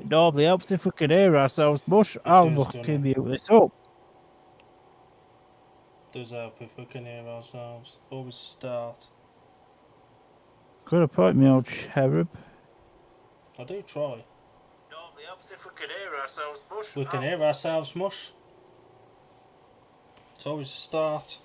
It normally helps if we can hear ourselves, Bush. It I'll does, look doesn't give it? you this up. Does help if we can hear ourselves. Always start. Good point, me old cherub. I do try. Normally helps if we can hear ourselves, Bush. We can hear ourselves, Mush. It's always a start.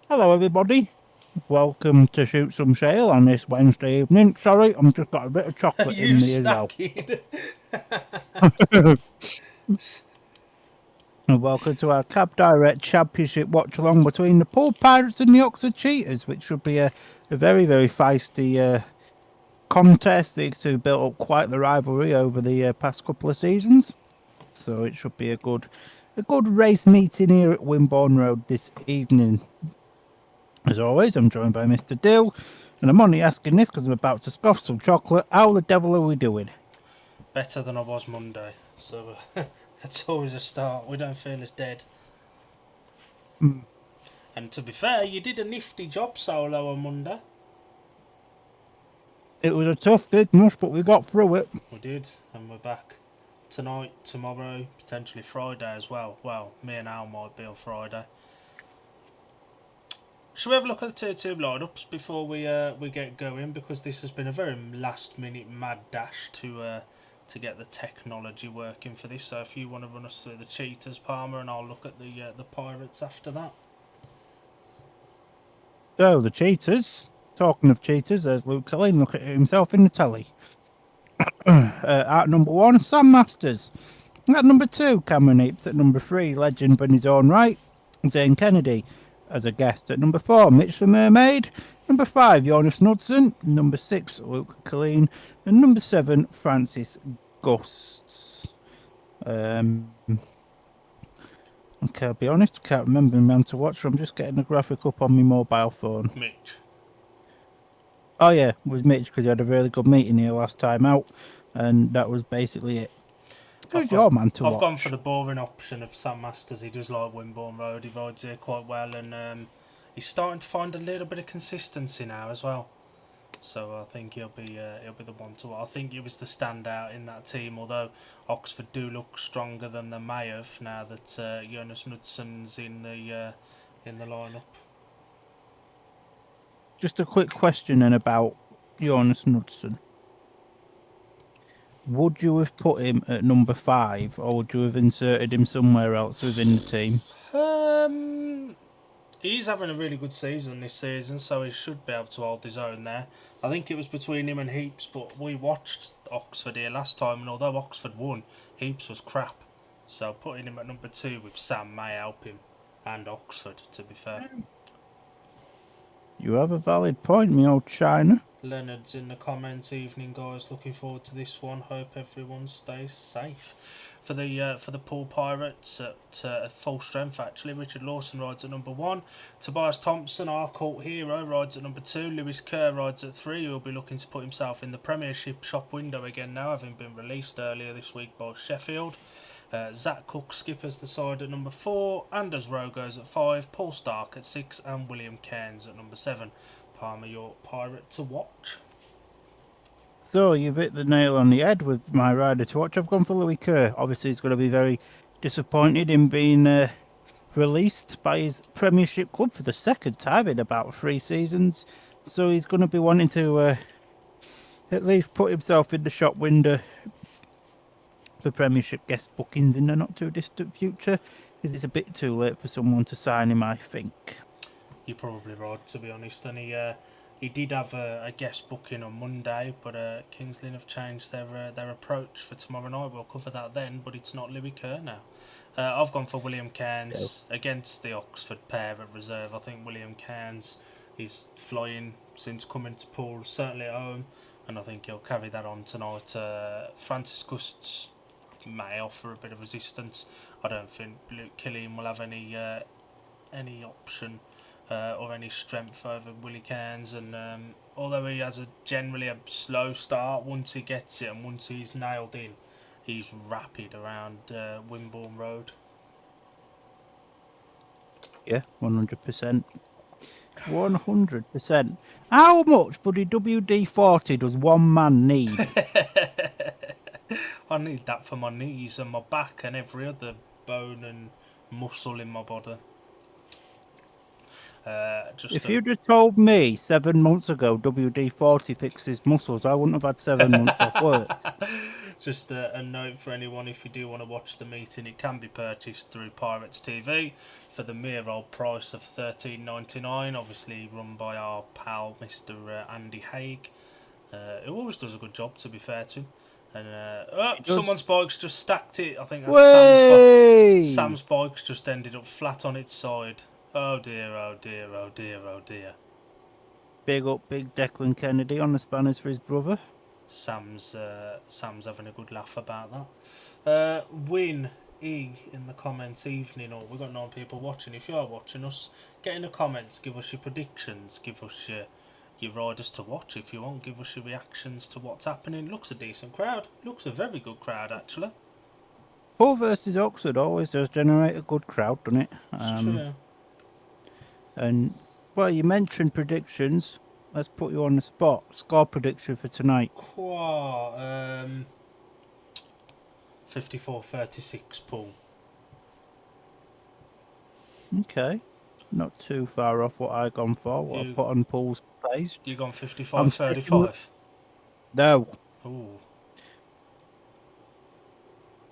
Hello, everybody. Welcome to Shoot Some Shale on this Wednesday evening. Sorry, I've just got a bit of chocolate You in me as well. snacking. And welcome to our Cab Direct Championship watch along between the Poole Pirates and the Oxford Cheetahs, which should be a very, very feisty contest. These two built up quite the rivalry over the past couple of seasons, so it should be a good race meeting here at Wimborne Road this evening. As always, I'm joined by Mr. Dill, and I'm only asking this because I'm about to scoff some chocolate. How the devil are we doing? Better than I was Monday. So that's always a start. We don't feel as dead. Mm. And to be fair, you did a nifty job solo on Monday. It was a tough gig, Mush, but we got through it. We did, and we're back tonight, tomorrow, potentially Friday as well. Well, me and Al might be on Friday. Should we have a look at the tier 2 lineups before we get going? Because this has been a very last minute mad dash to get the technology working for this. So if you want to run us through the Cheetahs, Palmer, and I'll look at the Pirates after that. So, the Cheetahs. Talking of Cheetahs, there's Luke Kelly looking at himself in the telly. At number 1, Sam Masters. At number 2, Cameron Apes. At number 3, legend in his own right, Zane Kennedy. As a guest at number 4, Mitch the Mermaid. Number 5, Jonas Knudsen. Number 6, Luke Colleen. And number 7, Francis Gusts. Okay, I'll be honest, I can't remember the man to watch, so I'm just getting the graphic up on my mobile phone. Mitch. Oh yeah, it was Mitch, because he had a really good meeting here last time out, and that was basically it. Who's your man to watch? I've gone for the boring option of Sam Masters. He does like Wimborne Road. He rides here quite well, and he's starting to find a little bit of consistency now as well. So I think he'll be the one to watch. I think he was the standout in that team. Although Oxford do look stronger than they may have now that Jonas Knudsen's in the lineup. Just a quick question then about Jonas Knudsen. Would you have put him at number 5, or would you have inserted him somewhere else within the team? He's having a really good season this season, so he should be able to hold his own there. I think it was between him and Heaps, but we watched Oxford here last time, and although Oxford won, Heaps was crap. So putting him at number 2 with Sam may help him, and Oxford, to be fair. You have a valid point, me old China. Leonard's in the comments. Evening, guys. Looking forward to this one. Hope everyone stays safe. For the Poole Pirates at full strength, actually, Richard Lawson rides at number 1. Tobias Thompson, our cult hero, rides at number 2. Lewis Kerr rides at 3. He'll be looking to put himself in the Premiership shop window again now, having been released earlier this week by Sheffield. Zach Cook skippers the side at number 4. Anders Rowe goes at 5. Paul Stark at 6. And William Cairns at number 7. Palmer, your pirate to watch. So you've hit the nail on the head with my rider to watch. I've gone for Louis Kerr. Obviously, he's going to be very disappointed in being released by his Premiership club for the second time in about 3 seasons. So he's going to be wanting to at least put himself in the shop window for Premiership guest bookings in the not too distant future. Is it a bit too late for someone to sign him, I think. You're probably right, to be honest. And he did have a guest booking on Monday, but Kings Lynn have changed their approach for tomorrow night. We'll cover that then, but it's not Louis Kerr now. I've gone for William Cairns against the Oxford pair at reserve. I think William Cairns is flying since coming to Poole, certainly at home, and I think he'll carry that on tonight. Francis Gusts may offer a bit of resistance. I don't think Luke Killian will have any option or any strength over Willie Cairns, and although he has generally a slow start, once he gets it and once he's nailed in, he's rapid around Wimborne Road. Yeah, 100%. 100%. How much bloody WD-40 does one man need? I need that for my knees and my back and every other bone and muscle in my body. If you'd have told me 7 months ago WD-40 fixes muscles, I wouldn't have had 7 months off work. Just a note for anyone, if you do want to watch the meeting, it can be purchased through Pirates TV for the mere old price of $13.99, obviously run by our pal Mr. Andy Haig, who always does a good job, to be fair to him. And someone's bike's just stacked it. I think that's Sam's bike's just ended up flat on its side. Oh dear, oh dear, oh dear, oh dear. Big up Big Declan Kennedy on the spanners for his brother. Sam's having a good laugh about that. Win E in the comments evening, or we've got 9 people watching. If you are watching us, get in the comments, give us your predictions, give us your riders to watch if you want, give us your reactions to what's happening. Looks a decent crowd. Looks a very good crowd, actually. Poole versus Oxford always does generate a good crowd, doesn't it? It's true. And, well, you mentioned predictions. Let's put you on the spot. Score prediction for tonight. 54-36 Poole. Okay. Not too far off what I gone for. What I put on Poole's page. You gone 55-35? No. Ooh.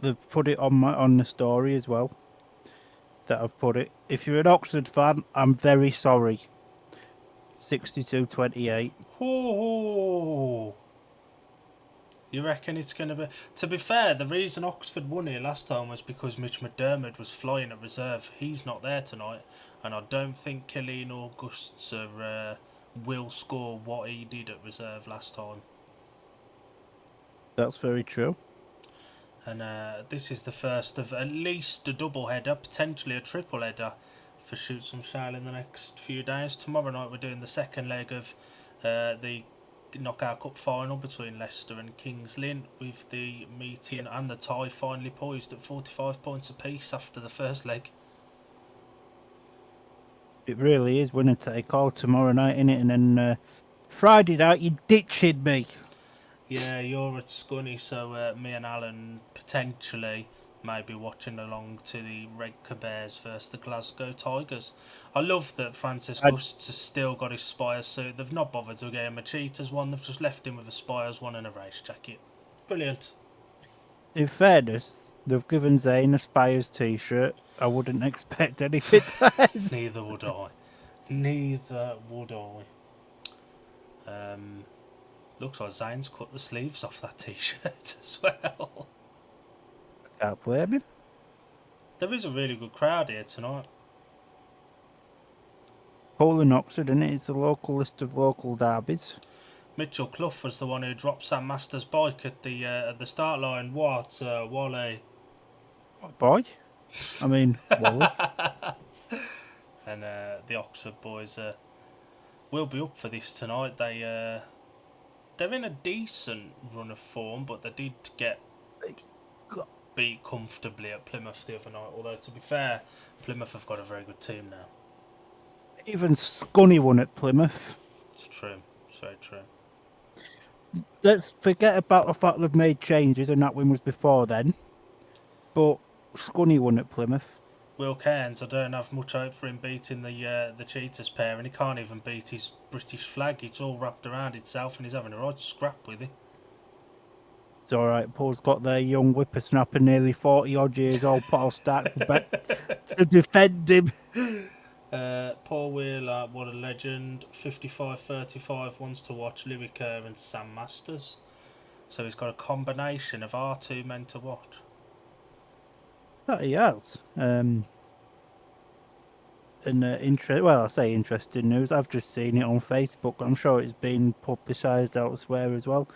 They've put it on the story as well. That I've put it. If you're an Oxford fan, I'm very sorry. 62-28. Oh. You reckon it's going to be... To be fair, the reason Oxford won here last time was because Mitch McDermott was flying at reserve. He's not there tonight, and I don't think Killeen or Gusts will score what he did at reserve last time. That's very true. And this is the first of at least a double header, potentially a triple header for Shoot Some Shale in the next few days. Tomorrow night we're doing the second leg of the Knockout Cup final between Leicester and Kings Lynn, with the meeting and the tie finally poised at 45 points apiece after the first leg. It really is winner take all tomorrow night, innit? And then Friday night you're ditching me. Yeah, you're at Scunny, so me and Alan potentially may be watching along to the Redcar Bears versus the Glasgow Tigers. I love that Francis Gusts has still got his Spires suit. They've not bothered to get him a Cheetahs one, they've just left him with a Spires one and a race jacket. Brilliant. In fairness, they've given Zane a Spires t-shirt. I wouldn't expect anything less. Neither would I. Neither would I. Looks like Zane's cut the sleeves off that t-shirt as well. Can't blame him. There is a really good crowd here tonight. Poole and Oxford, and it's the local list of local derbies. Mitchell Clough was the one who dropped Sam Masters' bike at the start line. What, Wally? What boy? I mean, Wally. And the Oxford boys will be up for this tonight. They're in a decent run of form, but they did get beat comfortably at Plymouth the other night. Although, to be fair, Plymouth have got a very good team now. Even Scunny won at Plymouth. It's true. It's very true. Let's forget about the fact they've made changes and that win was before then. But Scunny won at Plymouth. Will Cairns, I don't have much hope for him beating the Cheetahs pair, and he can't even beat his British flag. It's all wrapped around itself and he's having a right scrap with it. It's all right. Paul's got their young whippersnapper, nearly 40-odd years old, Paul Stark, to defend him. Paul Wheeler, what a legend. 55-35 wants to watch Louis Kerr and Sam Masters. So he's got a combination of our two men to watch. That he has. Well, I say interesting news. I've just seen it on Facebook. I'm sure it's been publicised elsewhere as well.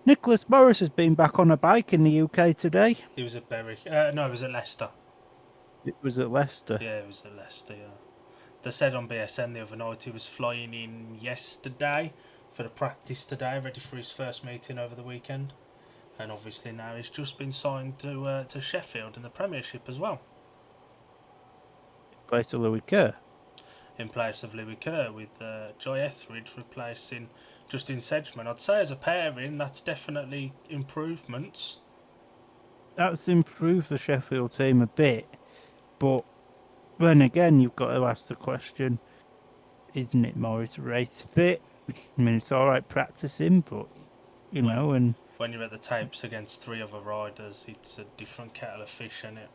Nicholas Morris has been back on a bike in the UK today. He was at Bury. No, he was at Leicester. It was at Leicester. Yeah, he was at Leicester, yeah. They said on BSN the other night he was flying in yesterday for the practice today, ready for his first meeting over the weekend. And obviously now he's just been signed to Sheffield in the Premiership as well. Place of Louis Kerr. In place of Louis Kerr, with Joy Etheridge replacing Justin Sedgman. I'd say as a pairing, that's definitely improvements. That's improved the Sheffield team a bit, but then again, you've got to ask the question: isn't it Morris race fit? I mean, it's all right practicing, but you know, and when you're at the tapes against three other riders, it's a different kettle of fish, isn't it?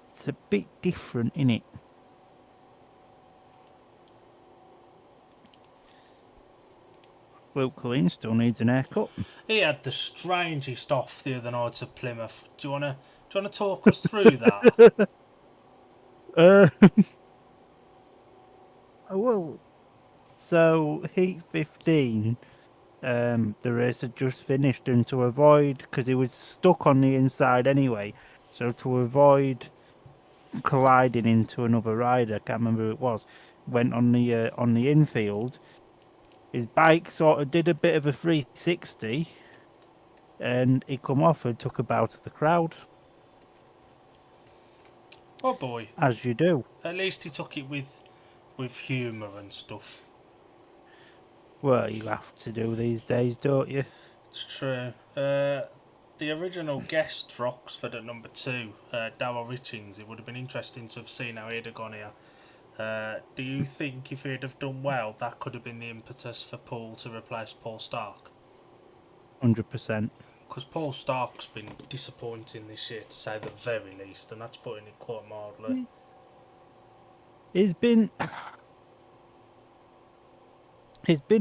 It's a bit different, innit? Luke Colleen still needs an haircut. He had the strangest off the other night at Plymouth. Do you wanna talk us through that? Well, so Heat 15, the race had just finished, and to avoid, because he was stuck on the inside anyway, so to avoid colliding into another rider, I can't remember who it was, went on the infield. His bike sort of did a bit of a 360, and he come off and took a bow to the crowd. Oh boy. As you do. At least he took it with humour and stuff. Well, you have to do these days, don't you? It's true. The original guest for Oxford at number 2, Darryl Richings, it would have been interesting to have seen how he'd have gone here. Do you think if he'd have done well, that could have been the impetus for Poole to replace Paul Stark? 100%. Because Paul Stark's been disappointing this year, to say the very least, and that's putting it quite mildly. He's been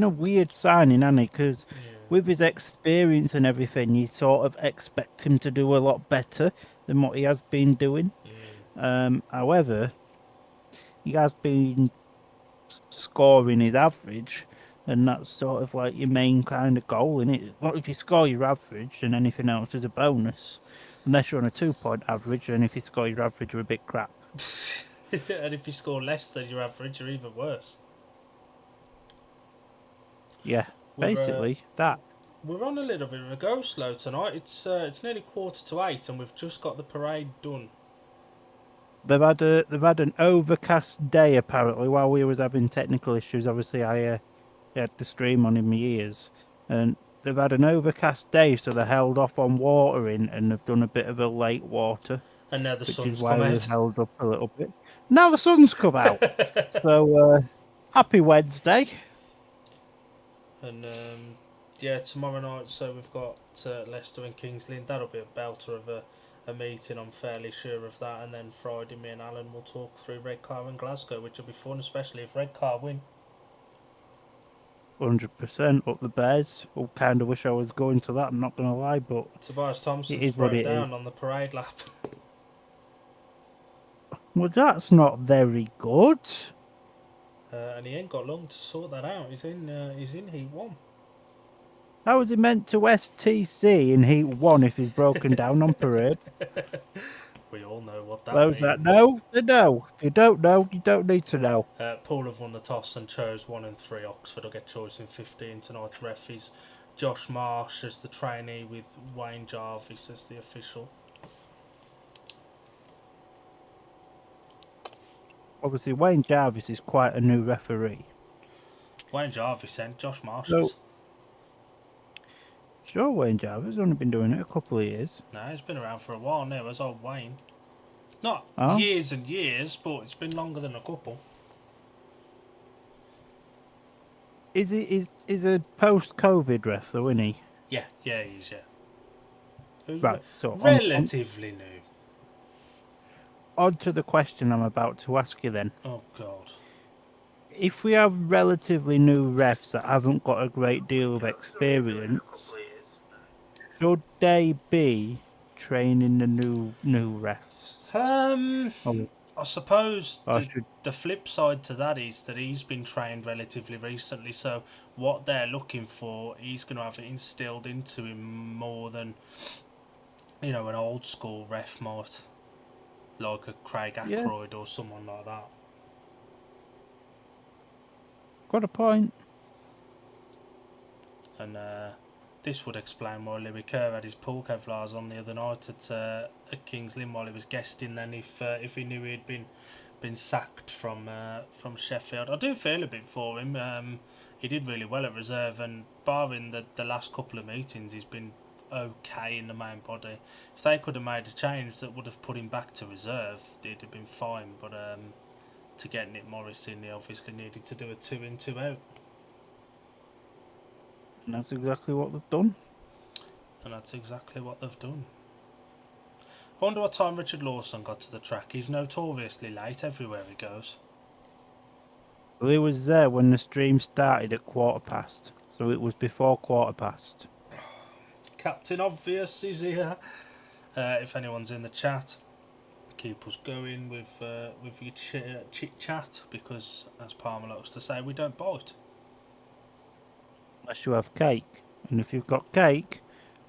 a weird signing, hasn't he? Because with his experience and everything, you sort of expect him to do a lot better than what he has been doing. However, he has been scoring his average, and that's sort of like your main kind of goal, innit? Not if you score your average, and anything else is a bonus. Unless you're on a 2-point average, and if you score your average, you're a bit crap. And if you score less than your average, you're even worse. Yeah, basically that. We're on a little bit of a go slow tonight. It's nearly 7:45, and we've just got the parade done. They've had an overcast day apparently while we was having technical issues. Obviously, I had the stream on in my ears, and they've had an overcast day, so they held off on watering, and they've done a bit of a late water. And now the sun's come out. Which is why we've held up a little bit. Now the sun's come out. So, happy Wednesday. And, yeah, tomorrow night, so we've got Leicester and Kings Lynn. That'll be a belter of a meeting, I'm fairly sure of that. And then Friday, me and Alan will talk through Redcar and Glasgow, which will be fun, especially if Redcar win. 100% up the Bears. I kind of wish I was going to that, I'm not going to lie, but Tobias Thompson's broke down on the parade lap. Well, that's not very good. And he ain't got long to sort that out. He's in Heat 1. How is he meant to STC in Heat 1 if he's broken down on parade? We all know what that means. That? No. If you don't know, you don't need to know. Poole have won the toss and chose 1 and 3. Oxford will get choice in 15. Tonight's ref is Josh Marsh as the trainee, with Wayne Jarvis as the official. Obviously, Wayne Jarvis is quite a new referee. Wayne Jarvis and Josh Marsh. Sure, Wayne Jarvis has only been doing it a couple of years. No, he's been around for a while now, as old Wayne. Not years and years, but it's been longer than a couple. Is a post-COVID ref though, isn't he? Yeah, he is, yeah. Who's Right, so relatively new? on to the question I'm about to ask you then. Oh God. If we have relatively new refs that haven't got a great deal of experience, should they be training the new refs? Or, I suppose or should the flip side to that is that he's been trained relatively recently, so what they're looking for, he's going to have it instilled into him more than an old school ref might, like a Craig yeah, Ackroyd or someone like that. got a point. And this would explain why Louis Kerr had his pool Kevlars on the other night at Kings Lynn while he was guesting. Then, if he knew he'd been sacked from Sheffield, I do feel a bit for him. He did really well at reserve, and barring the last couple of meetings, he's been okay in the main body. If they could have made a change that would have put him back to reserve, he'd have been fine. But to get Nick Morris in, he obviously needed to do a 2 in 2 out. And that's exactly what they've done. And that's exactly what they've done. I wonder what time Richard Lawson got to the track. He's notoriously late everywhere he goes. Well, he was there when the stream started at 1:15, so it was before 1:15. Captain Obvious is here. If anyone's in the chat, keep us going with your chit chat, because as Palmer likes to say, we don't bite. Unless you have cake. And if you've got cake,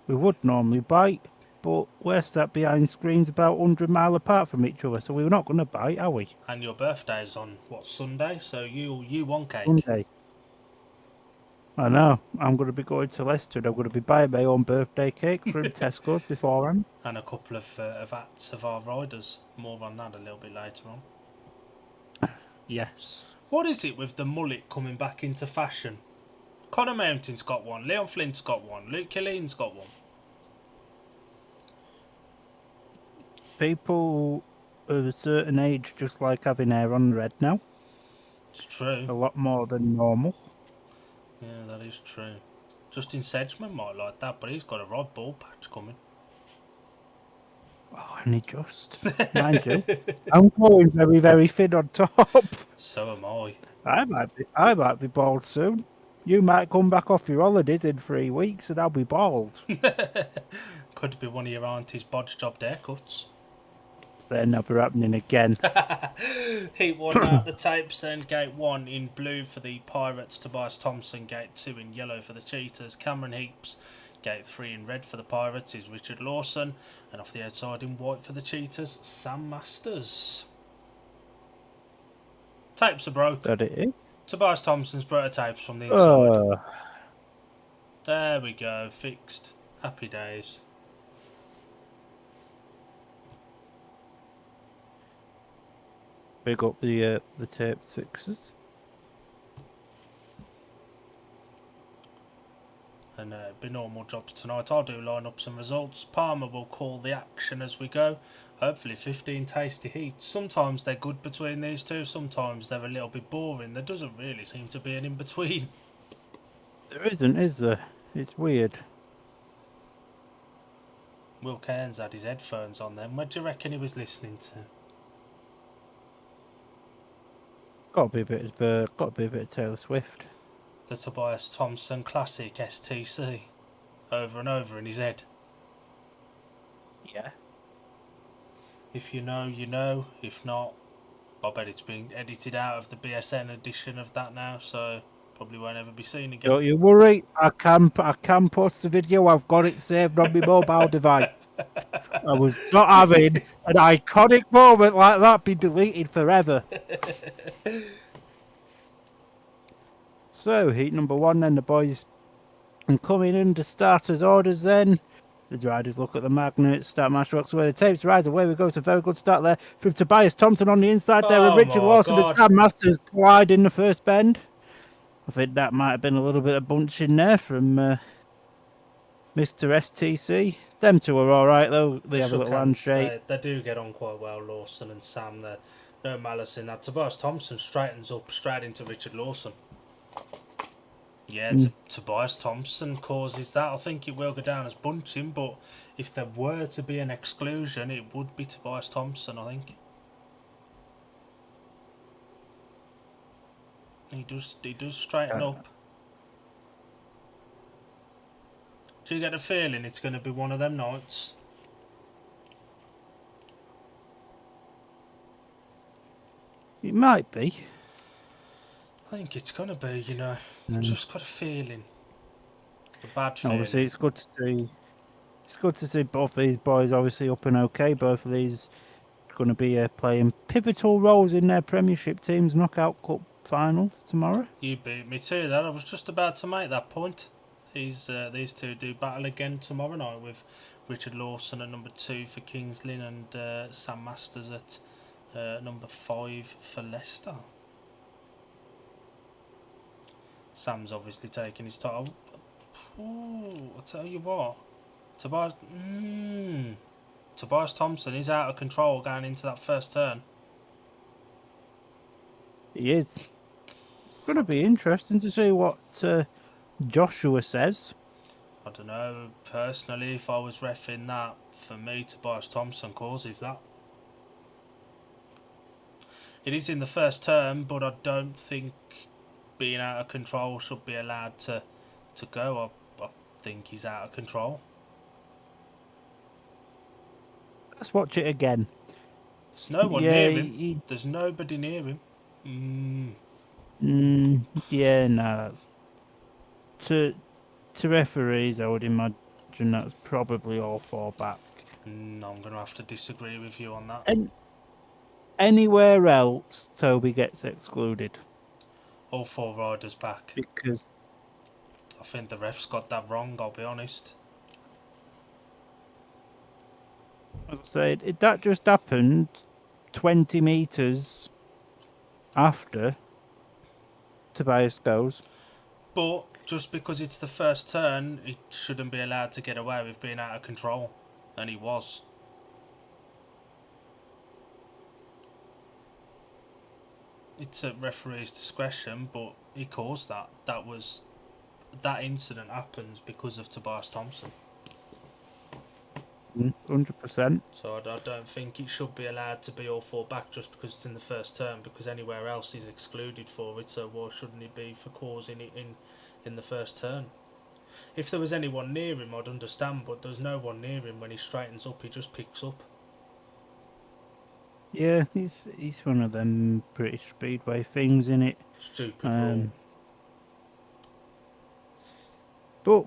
we would normally bite, but we're sat behind screens about 100 miles apart from each other, so we're not going to bite, are we? And your birthday's on, what, Sunday? So you want cake? Sunday. I know. I'm going to be going to Leicester. I'm going to be buying my own birthday cake from Tesco's beforehand. And a couple of hats of our riders. More on that a little bit later on. Yes. What is it with the mullet coming back into fashion? Connor Mountain's got one, Leon Flint's got one, Luke Killeen's got one. People of a certain age just like having hair on their head now. It's true. A lot more than normal. Yeah, that is true. Justin Sedgman might like that, but he's got a right ball patch coming. Oh, and he just, mind you, I'm going very, very thin on top. So am I. I might be bald soon. You might come back off your holidays in 3 weeks, and I'll be bald. Could be one of your auntie's bodge job haircuts. They're never happening again. Heat 1 out the tapes, then gate 1 in blue for the Pirates, Tobias Thompson. Gate 2 in yellow for the Cheetahs, Cameron Heaps. Gate 3 in red for the Pirates is Richard Lawson, and off the outside in white for the Cheetahs, Sam Masters. Tapes are broke. That it is. Tobias Thompson's brought tapes from the inside. Uh, There we go, fixed. Happy days. big up the tapes fixers. And it'll be normal jobs tonight. I'll do lineups and results. Palmer will call the action as we go. Hopefully 15 tasty heats. Sometimes they're good between these two, sometimes they're a little bit boring. There doesn't really seem to be an in-between. There isn't, is there? It's weird. Will Cairns had his headphones on then. What do you reckon he was listening to? Got to be a bit of Taylor Swift. The Tobias Thompson classic STC. Over and over in his head. Yeah. If you know, you know. If not, I bet it's been edited out of the BSN edition of that now, so probably won't ever be seen again. Don't you worry. I can post the video. I've got it saved on my mobile device. I was not having an iconic moment like that be deleted forever. So, heat number 1, then the boys coming in to starters orders then. The riders look at the magnets, start match rocks away the tapes, rise away we go. It's a very good start there from Tobias Thompson on the inside there, and Richard Lawson and Sam Masters collide in the first bend. I think that might have been a little bit of bunching there from Mr. STC. Them two are alright though, they have a little handshake. They do get on quite well, Lawson and Sam. There, no malice in that. Tobias Thompson straightens up straight into Richard Lawson. Yeah, Mm. Tobias Thompson causes that. I think it will go down as bunching, but if there were to be an exclusion, it would be Tobias Thompson, I think. He does straighten up. Do you get a feeling it's going to be one of them nights? It might be. I think it's going to be, Mm. just got a feeling. A bad Obviously, feeling. it's good to see. It's good to see both these boys obviously up and okay. Both of these going to be playing pivotal roles in their Premiership teams' knockout cup finals tomorrow. You beat me to that. I was just about to make that point. These two do battle again tomorrow night with Richard Lawson at number 2 for Kings Lynn and Sam Masters at number 5 for Leicester. Sam's obviously taking his title. Ooh, I'll tell you what. Tobias Thompson is out of control going into that first turn. He is. It's going to be interesting to see what Joshua says. I don't know, personally, if I was reffing that, for me, Tobias Thompson causes that. It is in the first term, but I don't think being out of control should be allowed to go. I think he's out of control. Let's watch it again. No one Yeah, near him. There's nobody near him. Yeah, no. That's, to referees, I would imagine that's probably all four back. No, I'm going to have to disagree with you on that. And anywhere else, Toby gets excluded All 4 riders back. because I think the refs got that wrong, I'll be honest. as I said, that just happened 20 metres after Tobias goes. But just because it's the first turn, he shouldn't be allowed to get away with being out of control. And he was. It's at referee's discretion, but he caused that. That incident happens because of Tobias Thompson. 100%. So I don't think it should be allowed to be all 4 back just because it's in the first term, because anywhere else he's excluded for it, so why shouldn't he be for causing it in the first turn? If there was anyone near him, I'd understand, but there's no one near him. When he straightens up, he just picks up. Yeah, he's one of them British Speedway things, in it. Stupid rule. But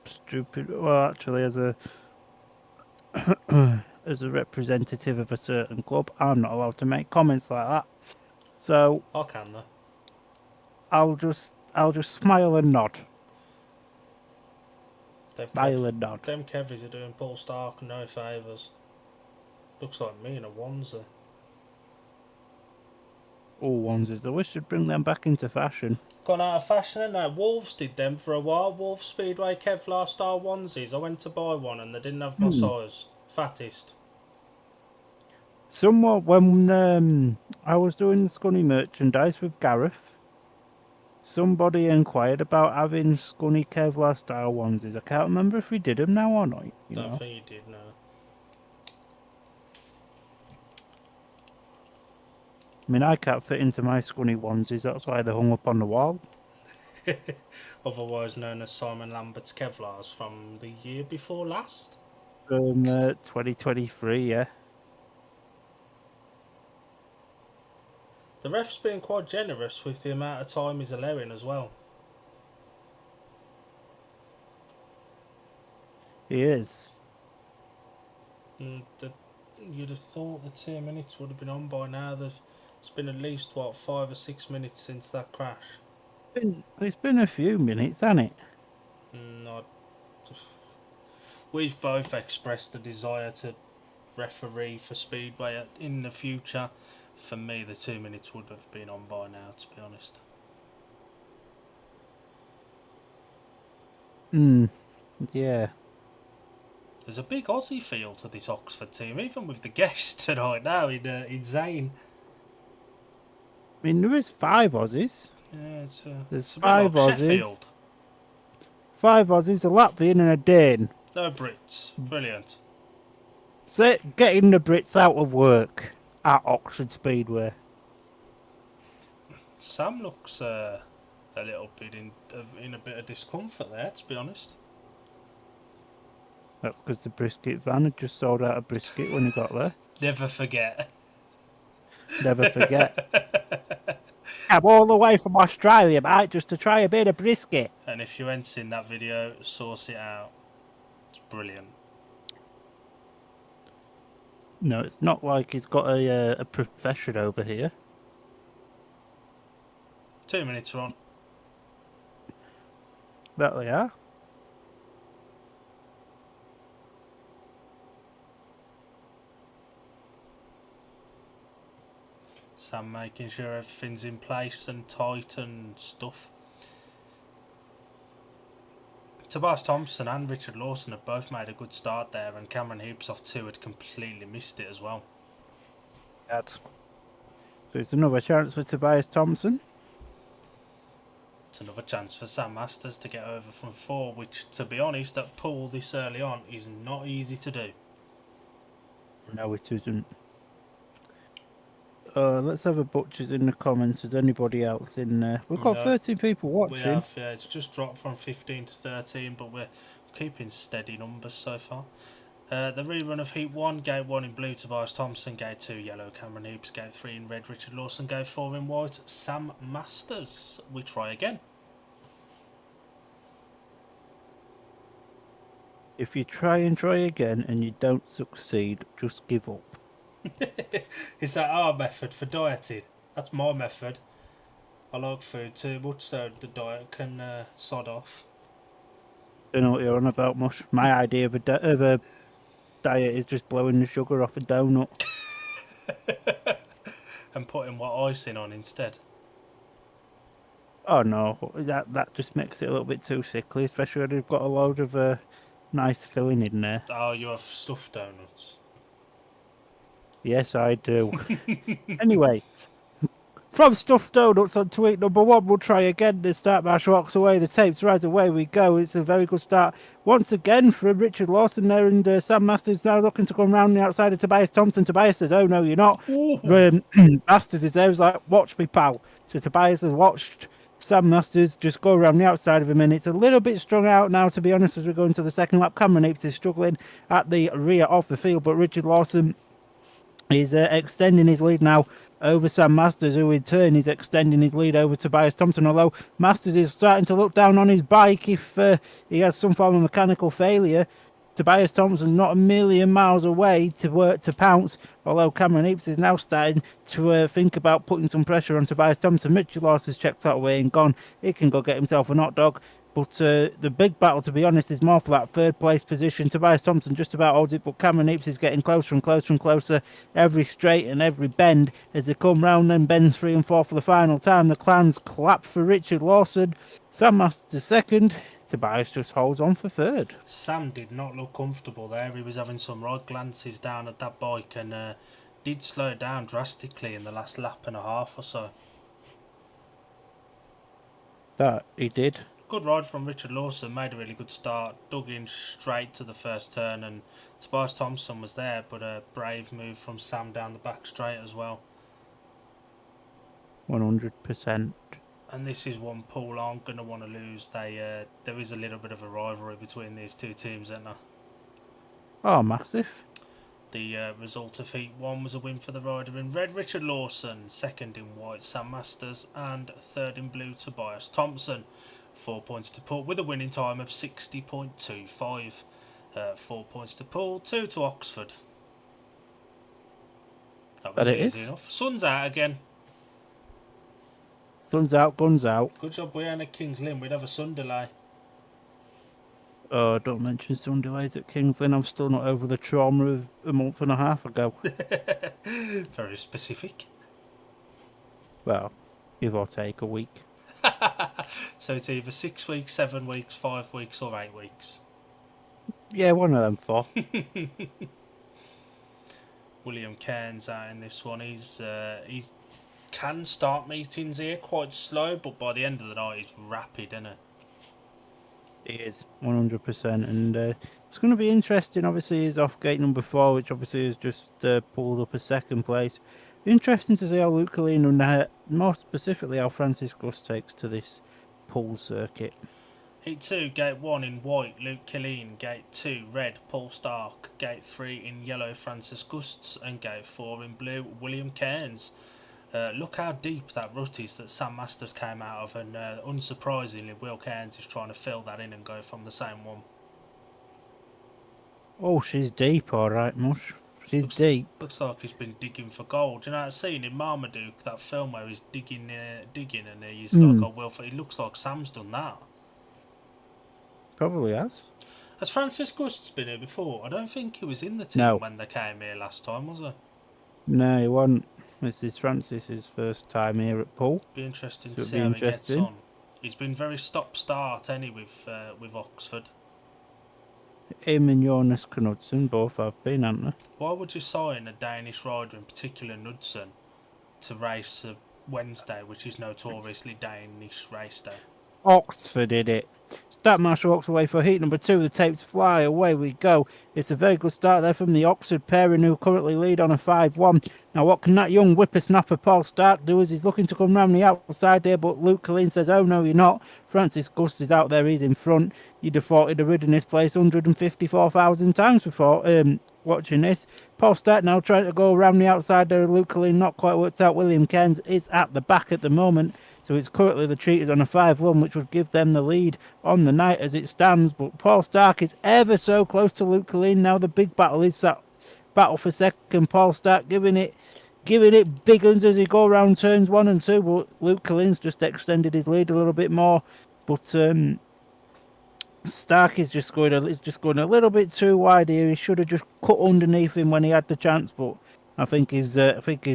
stupid. Well, actually, as a as a representative of a certain club, I'm not allowed to make comments like that. So I can though. I'll just smile and nod. Them Smile and nod. Them Kevies are doing Paul Stark no favours. Looks like me in a onesie. All onesies. I wish they'd bring them back into fashion. Gone out of fashion, and now Wolves did them for a while. Wolves Speedway Kevlar style onesies. I went to buy one and they didn't have my size. Fattest. Somewhat when I was doing the Scunny merchandise with Gareth, somebody inquired about having Scunny Kevlar style onesies. I can't remember if we did them now or not. Don't think you did, no. I mean, I can't fit into my Scunny onesies. That's why they're hung up on the wall. Otherwise known as Simon Lambert's Kevlars from the year before last. 2023, yeah. The ref's being quite generous with the amount of time he's allowing as well. He is. You'd have thought the 2 minutes would have been on by now. It's been at least, 5 or 6 minutes since that crash. It's been a few minutes, hasn't it? We've both expressed a desire to referee for Speedway in the future. For me, the 2 minutes would have been on by now, to be honest. Yeah. There's a big Aussie feel to this Oxford team, even with the guest tonight now in Zane. I mean, there is 5 Aussies. Yeah, it's There's a bit like 5 Sheffield. Aussies, 5 Aussies, a Latvian and a Dane. No Brits. Brilliant. So getting the Brits out of work at Oxford Speedway. Sam looks a little bit in a bit of discomfort there, to be honest. That's because the brisket van had just sold out a brisket when he got there. Never forget. Never forget. I'm all the way from Australia, mate, just to try a bit of brisket. And if you ain't seen that video, source it out. It's brilliant. No, it's not like he's got a profession over here. 2 minutes on. That they are. Sam making sure everything's in place and tight and stuff. Tobias Thompson and Richard Lawson have both made a good start there, and Cameron Hoops off 2 had completely missed it as well. So it's another chance for Tobias Thompson. It's another chance for Sam Masters to get over from 4, which, to be honest, at Poole this early on is not easy to do. No, it isn't. Let's have a butchers in the comments. Is anybody else in there? We've got 13 people watching. We have, yeah, it's just dropped from 15 to 13, but we're keeping steady numbers so far. The rerun of Heat 1, Gate 1 in blue, Tobias Thompson, Gate 2 yellow, Cameron Hoops, Gate 3 in red, Richard Lawson, Gate 4 in white, Sam Masters. We try again. If you try again and you don't succeed, just give up. Is that our method for dieting? That's my method. I like food too much, so the diet can sod off. Don't know what you're on about, Mush. My idea of a diet is just blowing the sugar off a donut. And putting what icing on instead. Oh no, that just makes it a little bit too sickly, especially when you've got a load of nice filling in there. Oh, you have stuffed donuts. Yes, I do. Anyway, from stuffed donuts on tweet number 1, we'll try again. The start marsh walks away, the tapes rise, away we go. It's a very good start once again from Richard Lawson there, and Sam Masters now looking to come round the outside of Tobias Thompson. Tobias says, oh no, you're not. Masters is there, he's like, watch me, pal. So Tobias has watched Sam Masters just go around the outside of him, and it's a little bit strung out now, to be honest, as we go into the second lap. Cameron Apes is struggling at the rear of the field, but Richard Lawson is extending his lead now over Sam Masters, who in turn is extending his lead over Tobias Thompson, although Masters is starting to look down on his bike if he has some form of mechanical failure. Tobias Thompson's not a million miles away to pounce, although Cameron Heaps is now starting to think about putting some pressure on Tobias Thompson. Richard Loss has checked out away and gone. He can go get himself a hot dog. But the big battle, to be honest, is more for that third place position. Tobias Thompson just about holds it, but Cameron Heaps is getting closer and closer and closer every straight and every bend as they come round. Then bends 3 and 4 for the final time. The clans clap for Richard Lawson. Sam Masters second. Tobias just holds on for third. Sam did not look comfortable there. He was having some right glances down at that bike and did slow down drastically in the last lap and a half or so. That he did. Good ride from Richard Lawson, made a really good start, dug in straight to the first turn, and Tobias Thompson was there, but a brave move from Sam down the back straight as well. 100%. And this is one Poole aren't going to want to lose. There is a little bit of a rivalry between these two teams, isn't there? Oh, massive. The result of Heat 1 was a win for the rider in red, Richard Lawson, second in white, Sam Masters, and third in blue, Tobias Thompson. 4 points to Poole with a winning time of 60.25. 4 points to Poole, 2 to Oxford. That was easy enough. Sun's out again. Sun's out, guns out. Good job we ain't at King's Lynn, we'd have a sun delay. Oh, don't mention sun delays at King's Lynn. I'm still not over the trauma of a month and a half ago. Very specific. Well, give or take a week. So it's either 6 weeks, 7 weeks, 5 weeks or 8 weeks. Yeah, one of them 4. William Cairns out in this one. He's can start meetings here quite slow, but by the end of the night, it's rapid, isn't it? It is 100%, and it's going to be interesting. Obviously, he's off gate number 4, which obviously has just pulled up a second place. Interesting to see how Luke Collin and more specifically how Francis Gus takes to this Poole circuit. Heat 2, Gate 1 in white, Luke Killeen. Gate 2, red, Paul Stark. Gate 3 in yellow, Francis Gusts. And Gate 4 in blue, William Cairns. Look how deep that rut is that Sam Masters came out of, and unsurprisingly, Will Cairns is trying to fill that in and go from the same one. Oh, she's deep, all right, Mush. She's Looks, deep. looks like he's been digging for gold. You know, I've seen in Marmaduke that film where he's digging, and he's like, "Oh, well, it looks like Sam's done that." Probably has. Has Francis Gusts been here before? I don't think he was in the team No. when they came here last time, was he? No, he wasn't. This is Francis's first time here at Poole. Be interesting So to it'd see be how he gets interesting. on. He's been very stop-start, with Oxford. Him and Jonas Knudsen both have been, haven't they? Why would you sign a Danish rider, in particular Knudsen, to race a Wednesday, which is notoriously Danish race day? Oxford did it. Start Marshall walks away for heat number 2. The tapes fly. Away we go. It's a very good start there from the Oxford pairing, who currently lead on a 5-1. Now, what can that young whippersnapper Paul Stark do as he's looking to come round the outside there? But Luke Collin says, oh, no, you're not. Francis Gust is out there. He's in front. You'd have thought he'd have ridden this place 154,000 times before watching this. Paul Stark now trying to go around the outside there. Luke Collin not quite worked out. William Cairns is at the back at the moment. So it's currently the Cheetahs on a 5-1, which would give them the lead on the night as it stands. But Paul Stark is ever so close to Luke Collin. Now the big battle is that battle for second. Paul Stark giving it big uns as he go around turns 1 and 2. But Luke Collin's just extended his lead a little bit more. But Stark is just going a little bit too wide here. He should have just cut underneath him when he had the chance, but I think he's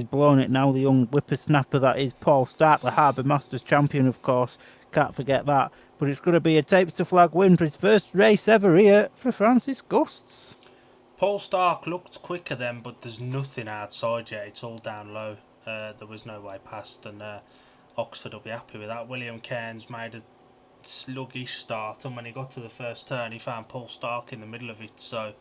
blown it now. The young whippersnapper that is Paul Stark, the Harbour Masters champion, of course. Can't forget that. But it's going to be a tapes to flag win for his first race ever here for Francis Gusts. Paul Stark looked quicker then, but there's nothing outside yet. It's all down low. There was no way past, and Oxford will be happy with that. William Cairns made a sluggish start, and when he got to the first turn, he found Paul Stark in the middle of it, so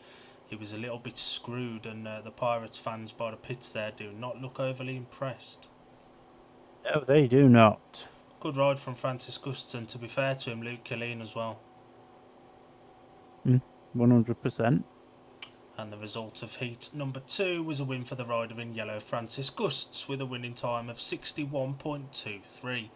he was a little bit screwed, and the Pirates fans by the pits there do not look overly impressed. No, they do not. Good ride from Francis Gusts, and to be fair to him, Luke Killeen as well. 100%. And the result of heat number 2 was a win for the rider in yellow, Francis Gusts, with a winning time of 61.23.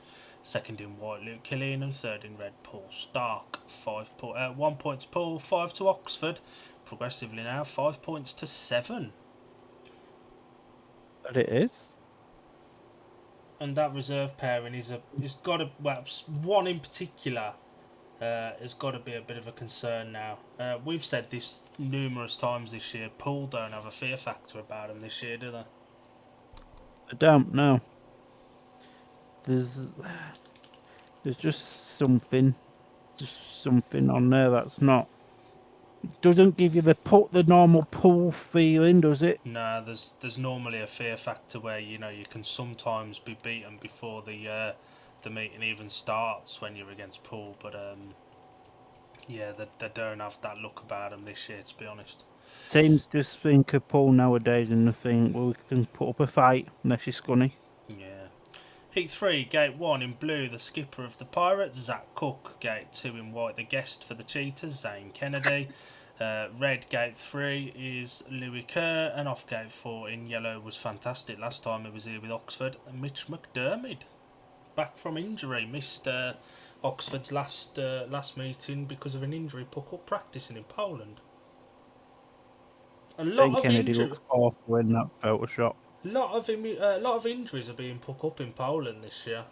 Second in white, Luke Killeen, and third in red, Paul Stark. 1 point to Poole, 5 to Oxford. Progressively now, 5 points to 7. That it is. And that reserve pairing is got to, well, one in particular has got to be a bit of a concern now. We've said this numerous times this year. Poole don't have a fear factor about them this year, do they? I don't know. There's just something on there that's not. Doesn't give you the normal Poole feeling, does it? No, there's normally a fear factor where you can sometimes be beaten before the meeting even starts when you're against Poole, but yeah, they don't have that look about them this year, to be honest. Teams just think of Poole nowadays and they think, well, we can put up a fight unless you're scunny. Yeah. Heat 3, Gate 1 in blue, the skipper of the Pirates, Zach Cook. Gate 2 in white, the guest for the Cheetahs, Zane Kennedy. Red Gate 3 is Louis Kerr, and off Gate 4 in yellow was fantastic. Last time he was here with Oxford, Mitch McDermott. Back from injury, missed Oxford's last meeting because of an injury, puck up practicing in Poland. Zane Kennedy looks awful in that Photoshop. A lot of injuries are being put up in Poland this year.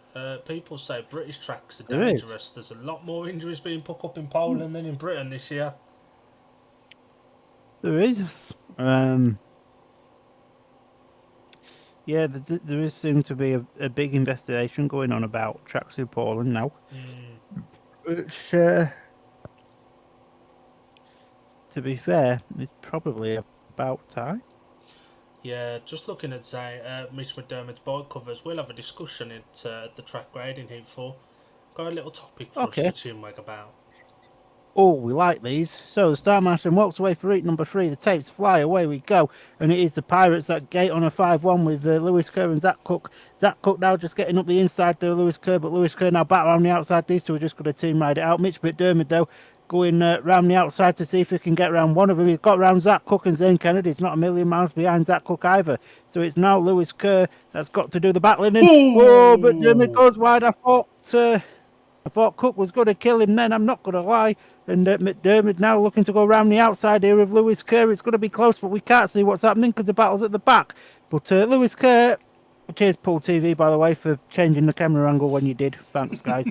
People say British tracks are dangerous. There's a lot more injuries being put up in Poland than in Britain this year. There is. Yeah, there is seem to be a big investigation going on about tracks in Poland now. Which, to be fair, is probably about time. Yeah, just looking at Mitch McDermott's bike covers, we'll have a discussion at the track grading heat for. Got a little topic for us Okay. to chinwag about. Oh, we like these. So the Star Master walks away for heat number 3. The tapes fly, away we go. And it is the Pirates that gate on a 5-1 with Lewis Kerr and Zach Cook. Zach Cook now just getting up the inside there, Lewis Kerr, but Lewis Kerr now back around the outside. These two are just going to team ride it out. Mitch McDermott, though, going round the outside to see if he can get round one of them. He's got round Zach Cook and Zane Kennedy. It's not a million miles behind Zach Cook either. So it's now Lewis Kerr that's got to do the battling. And, oh, McDermott goes wide. I thought Cook was going to kill him then, I'm not going to lie. And McDermott now looking to go around the outside here of Lewis Kerr. It's going to be close, but we can't see what's happening because the battle's at the back. But Lewis Kerr, cheers Poole TV, by the way, for changing the camera angle when you did. Thanks, guys.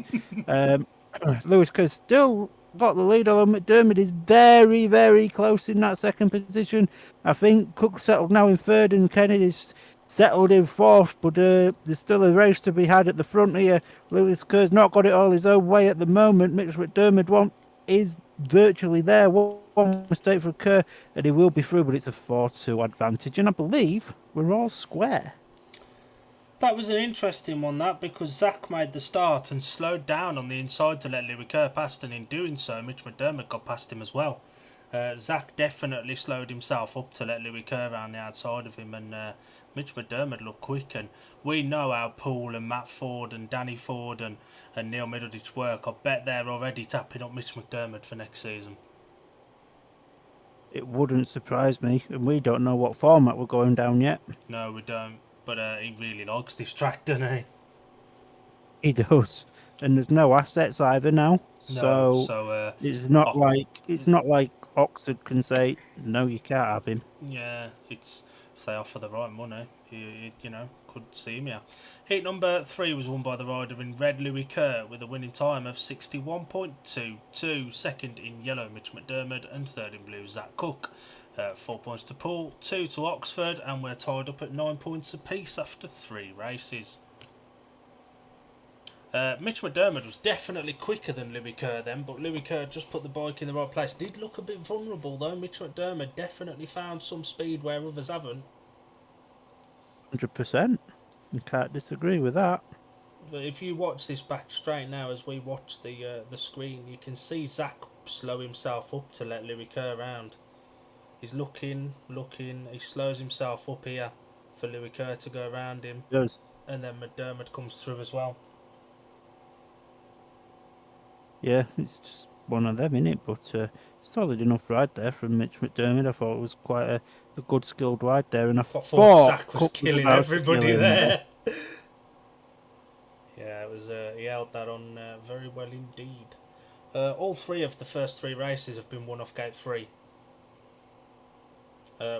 Lewis Kerr still got the lead, although McDermott is very, very close in that second position. I think Cook settled now in third and Kennedy's settled in fourth, but there's still a race to be had at the front here. Lewis Kerr's not got it all his own way at the moment. Mitch McDermott is virtually there. One mistake for Kerr, and he will be through, but it's a 4-2 advantage. And I believe we're all square. That was an interesting one, that, because Zach made the start and slowed down on the inside to let Louis Kerr past, and in doing so, Mitch McDermott got past him as well. Zach definitely slowed himself up to let Louis Kerr around the outside of him, and Mitch McDermott looked quick, and we know how Poole and Matt Ford and Danny Ford and Neil Middleditch work. I bet they're already tapping up Mitch McDermott for next season. It wouldn't surprise me, and we don't know what format we're going down yet. No, we don't, but he really likes this track, doesn't he? He does, and there's no assets either now, so it's not like Oxford can say no, you can't have him. Yeah, it's if they offer the right money, you know, could see him. Yeah. Heat number 3 was won by the rider in red, Louis Kerr, with a winning time of 61.22. Second in yellow, Mitch McDermott, and third in blue, Zach Cook. 4 points to Poole, 2 to Oxford, and we're tied up at 9 points apiece after 3 races. Mitch McDermott was definitely quicker than Louis Kerr then, but Louis Kerr just put the bike in the right place. Did look a bit vulnerable though. Mitch McDermott definitely found some speed where others haven't. 100%. You can't disagree with that. But if you watch this back straight now, as we watch the screen, you can see Zach slow himself up to let Louis Kerr round. He's looking. He slows himself up here for Louis Kerr to go around him, and then McDermott comes through as well. Yeah, it's just one of them, innit? But solid enough ride there from Mitch McDermott. I thought it was quite a good skilled ride there, and I thought Zach was killing everybody there. Yeah, it was. He held that on very well indeed. All 3 of the first 3 races have been won off gate 3,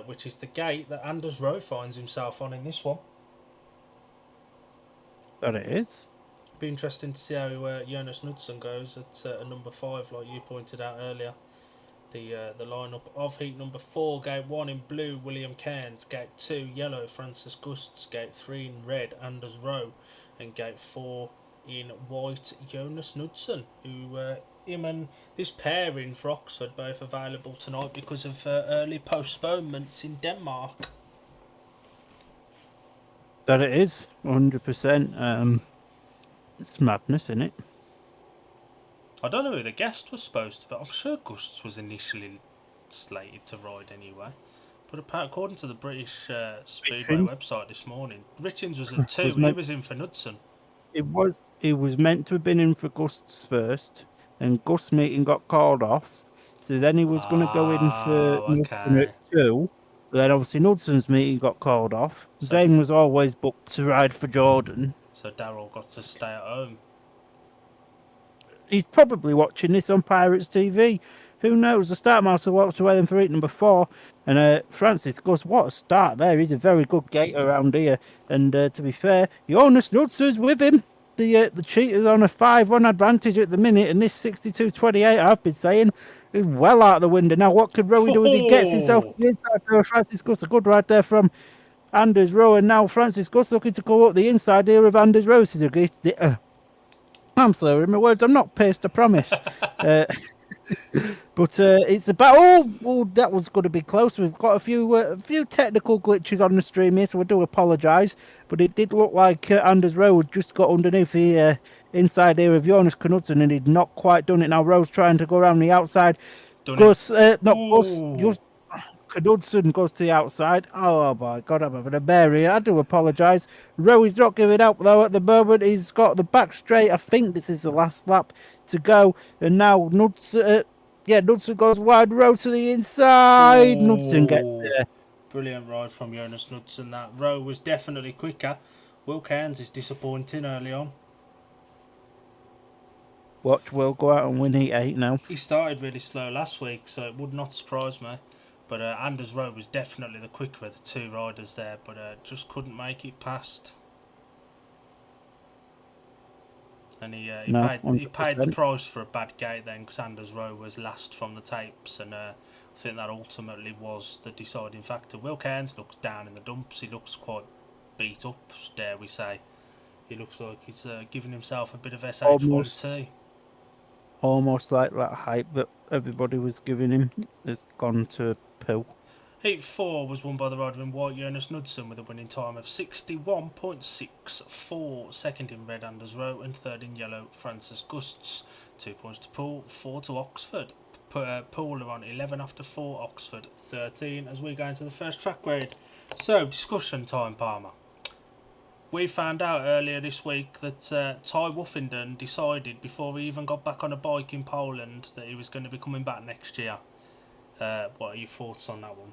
which is the gate that Anders Rowe finds himself on in this one. That it is. Be interesting to see how Jonas Knudsen goes at number 5, like you pointed out earlier. The lineup of heat number 4, gate 1 in blue, William Cairns, gate 2 yellow, Francis Gusts, gate 3 in red, Anders Rowe, and gate 4 in white, Jonas Knudsen, who him and this pairing for Oxford both available tonight because of early postponements in Denmark. That it is, 100%. It's madness, isn't it? I don't know who the guest was supposed to be. I'm sure Gusts was initially slated to ride anyway. But according to the British Speedway website this morning, Richins was at 2. He was in for Knudsen. It was meant to have been in for Gust's first, and Gust's meeting got called off. So then he was going to go in for Knudsen at 2. But then obviously Knudsen's meeting got called off. Zane was always booked to ride for Jordan. So Darrell got to stay at home. He's probably watching this on Pirates TV. Who knows? The start master walks away then for heat number 4. And Francis goes, what a start there. He's a very good gator around here. And to be fair, Jonas Knudsen's with him. The Cheetahs on a 5-1 advantage at the minute. And this 62.28, I've been saying, is well out of the window. Now, what could Rowie do as he gets himself to the inside there? Francis goes, a good ride there from Anders Rowe, and now Francis Gus looking to go up the inside here of Anders Rowe. I'm slurring my words. I'm not pissed, I promise. But it's about that was going to be close. We've got a few technical glitches on the stream here, so I do apologise. But it did look like Anders Rowe had just got underneath the inside ear of Jonas Knudsen, and he'd not quite done it. Now Rowe's trying to go around the outside. Done it. Gus, not Gus, Ooh. just Knudsen goes to the outside. Oh my God, I'm having a bear here. I do apologise. Rowe is not giving up though at the moment. He's got the back straight. I think this is the last lap to go, and now Knudsen. Yeah, Knudsen goes wide, Rowe to the inside. Knudsen gets Ooh. there. Brilliant ride from Jonas Knudsen. That Rowe was definitely quicker. Will Cairns is disappointing early on. Watch Will go out and win Heat 8 now. He started really slow last week, so it would not surprise me. But Anders Rowe was definitely the quicker of the two riders there, but just couldn't make it past. And he paid the price for a bad gate then, because Anders Rowe was last from the tapes, and I think that ultimately was the deciding factor. Will Cairns looks down in the dumps. He looks quite beat up, dare we say. He looks like he's giving himself a bit of SH1T. Almost like that hype that everybody was giving him has gone to Poole. Heat 4 was won by the rider in white Jonas Knudsen with a winning time of 61.64, second in red Anders Rowe and third in yellow Francis Gusts. 2 points to Poole, 4 to Oxford. Poole are on 11 after 4, Oxford 13 as we go into the first track grade. So, discussion time, Palmer. We found out earlier this week that Ty Wuffenden decided before he even got back on a bike in Poland that he was going to be coming back next year. What are your thoughts on that one?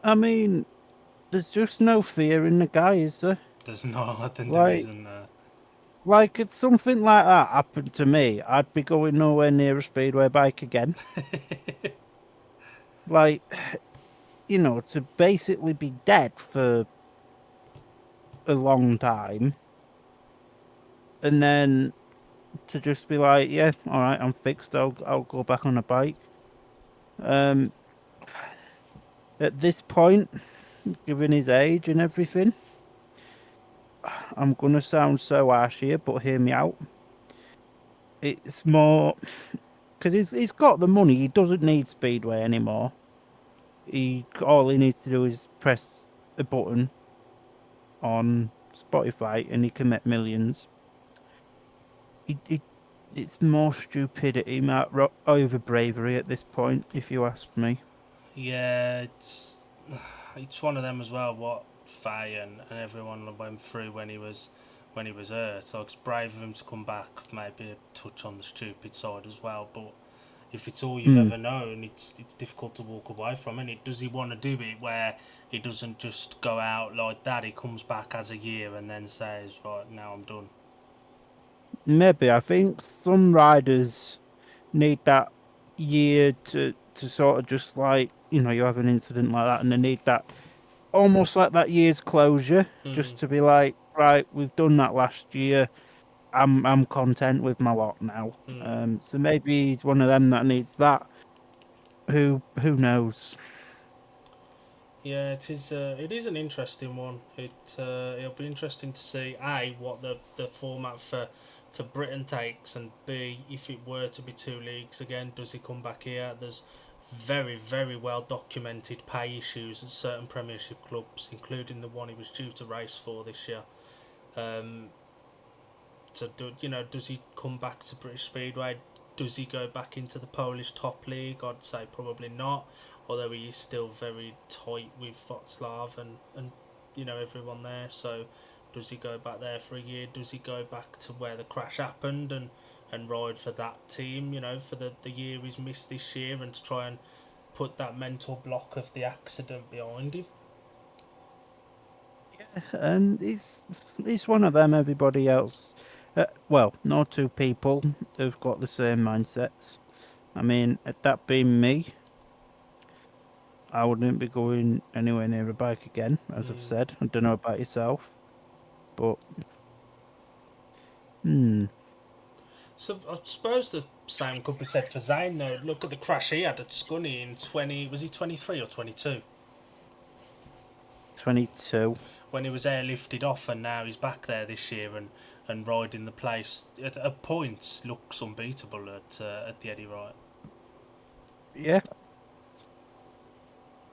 I mean, there's just no fear in the guy, is there? There's not. I think there isn't. Like, if something like that happened to me, I'd be going nowhere near a speedway bike again. Like, you know, to basically be dead for a long time, and then to just be like, yeah, all right, I'm fixed. I'll go back on a bike. At this point, given his age and everything, I'm gonna sound so harsh here, but hear me out. It's more because he's got the money. He doesn't need speedway anymore. All he needs to do is press a button on Spotify, and he can make millions. It's more stupidity, over bravery at this point, if you ask me. Yeah, it's one of them as well. What Faye and everyone went through when he was hurt. So it's brave of him to come back. Maybe a touch on the stupid side as well, but. If it's all you've ever known, it's difficult to walk away from it. Does he want to do it where he doesn't just go out like that? He comes back as a year and then says, right, now I'm done. Maybe. I think some riders need that year to sort of just like, you know, you have an incident like that and they need that almost like that year's closure, just to be like, right, we've done that last year. I'm content with my lot now. So maybe he's one of them that needs that. Who knows? Yeah, it is an interesting one. It'll be interesting to see what the format for Britain takes, and B, if it were to be two leagues again, does he come back here? There's very, very well documented pay issues at certain Premiership clubs, including the one he was due to race for this year. So does he come back to British Speedway? Does he go back into the Polish top league? I'd say probably not, although he is still very tight with Václav and everyone there. So does he go back there for a year? Does he go back to where the crash happened and ride for that team, for the year he's missed this year, and to try and put that mental block of the accident behind him? Yeah, and he's one of them. Everybody else, well, no two people have got the same mindsets. I mean, at that being me, I wouldn't be going anywhere near a bike again, as I've said. I don't know about yourself, but So I suppose the same could be said for Zane though. Look at the crash he had at Scunny in was he 23 or 22? 22. when he was airlifted off, and now he's back there this year and riding the place at points looks unbeatable at the Eddie Wright. Yeah.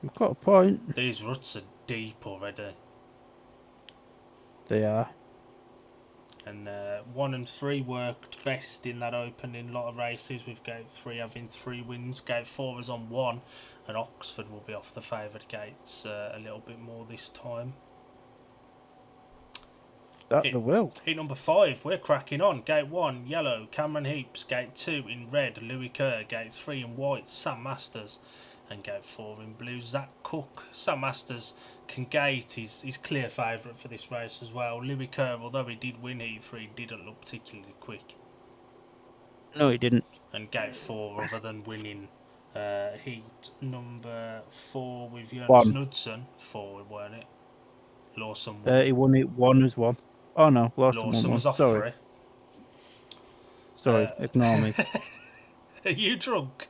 You've got a point. These ruts are deep already. They are. And 1 and 3 worked best in that opening lot of races, with Gate 3 having 3 wins. Gate 4 is on 1, and Oxford will be off the favoured gates a little bit more this time. That they will. Heat number 5, we're cracking on. Gate 1, yellow, Cameron Heaps. Gate 2 in red, Louis Kerr. Gate 3 in white, Sam Masters. And Gate 4 in blue, Zach Cook. Sam Masters can gate. He's clear favourite for this race as well. Louis Kerr, although he did win Heat 3, didn't look particularly quick. No, he didn't. And Gate 4, other than winning Heat number 4 with Jonas Knudsen, 4, weren't it? Lawson won. He won it 1 as well. Oh no, Lawson was off Sorry. 3. Sorry, ignore me. Are you drunk?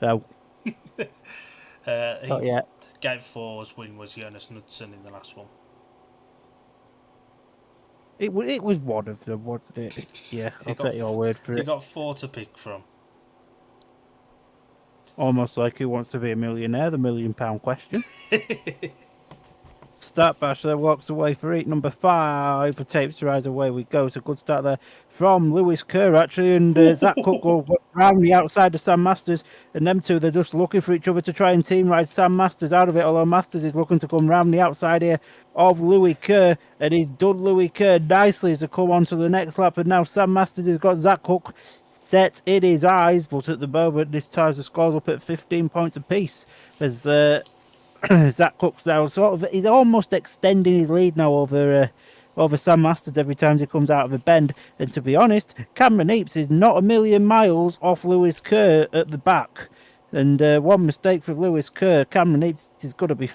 No. Not yet. Gate 4's win was Jonas Knudsen in the last one. It was one of them, wasn't it? Yeah, I'll take your word for it. You got 4 to pick from. Almost like Who Wants to Be a Millionaire, the £1 million question. Start Bash there walks away for heat number 5 for Tapes to Rise. Away we go. So good start there from Lewis Kerr actually, and Zach Cook go round the outside of Sam Masters, and them two, they're just looking for each other to try and team ride Sam Masters out of it, although Masters is looking to come round the outside here of Louis Kerr, and he's done Louis Kerr nicely as they come on to the next lap, and now Sam Masters has got Zach Cook set in his eyes, but at the moment this ties the scores up at 15 points apiece as Zach Cook's now he's almost extending his lead now over Sam Masters every time he comes out of a bend. And to be honest, Cameron Heaps is not a million miles off Lewis Kerr at the back. And one mistake from Lewis Kerr, Cameron Heaps is going to be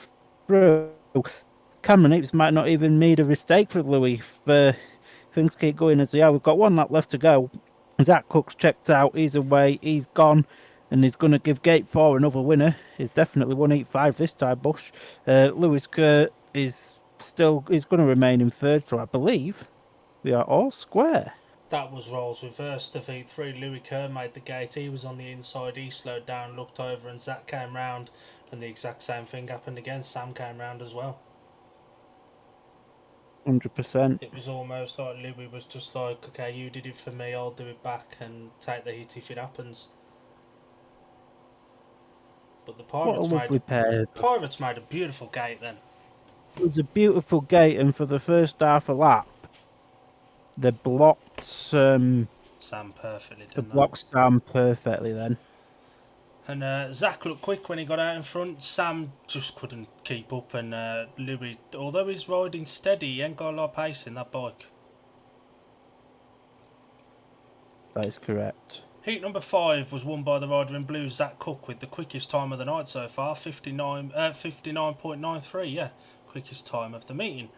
through. Cameron Heaps might not even made a mistake for Louis if things keep going as they are. We've got 1 lap left to go. Zach Cook's checked out, he's away, he's gone. And he's going to give Gate 4 another winner. He's definitely won Heat 5 this time, Bush. Lewis Kerr is going to remain in 3rd, so I believe we are all square. That was roles reversed of Heat 3. Louis Kerr made the gate. He was on the inside. He slowed down, looked over, and Zach came round. And the exact same thing happened again. Sam came round as well. 100%. It was almost like Louis was just like, okay, you did it for me, I'll do it back and take the hit if it happens. But the Pirates made a beautiful gate then. It was a beautiful gate, and for the first half a lap, they blocked Sam perfectly, didn't they? blocked Sam perfectly then. And Zach looked quick when he got out in front. Sam just couldn't keep up, and Louis, although he's riding steady, he ain't got a lot of pace in that bike. That is correct. Heat number 5 was won by the rider in blue, Zach Cook, with the quickest time of the night so far, 59.93, yeah, quickest time of the meeting.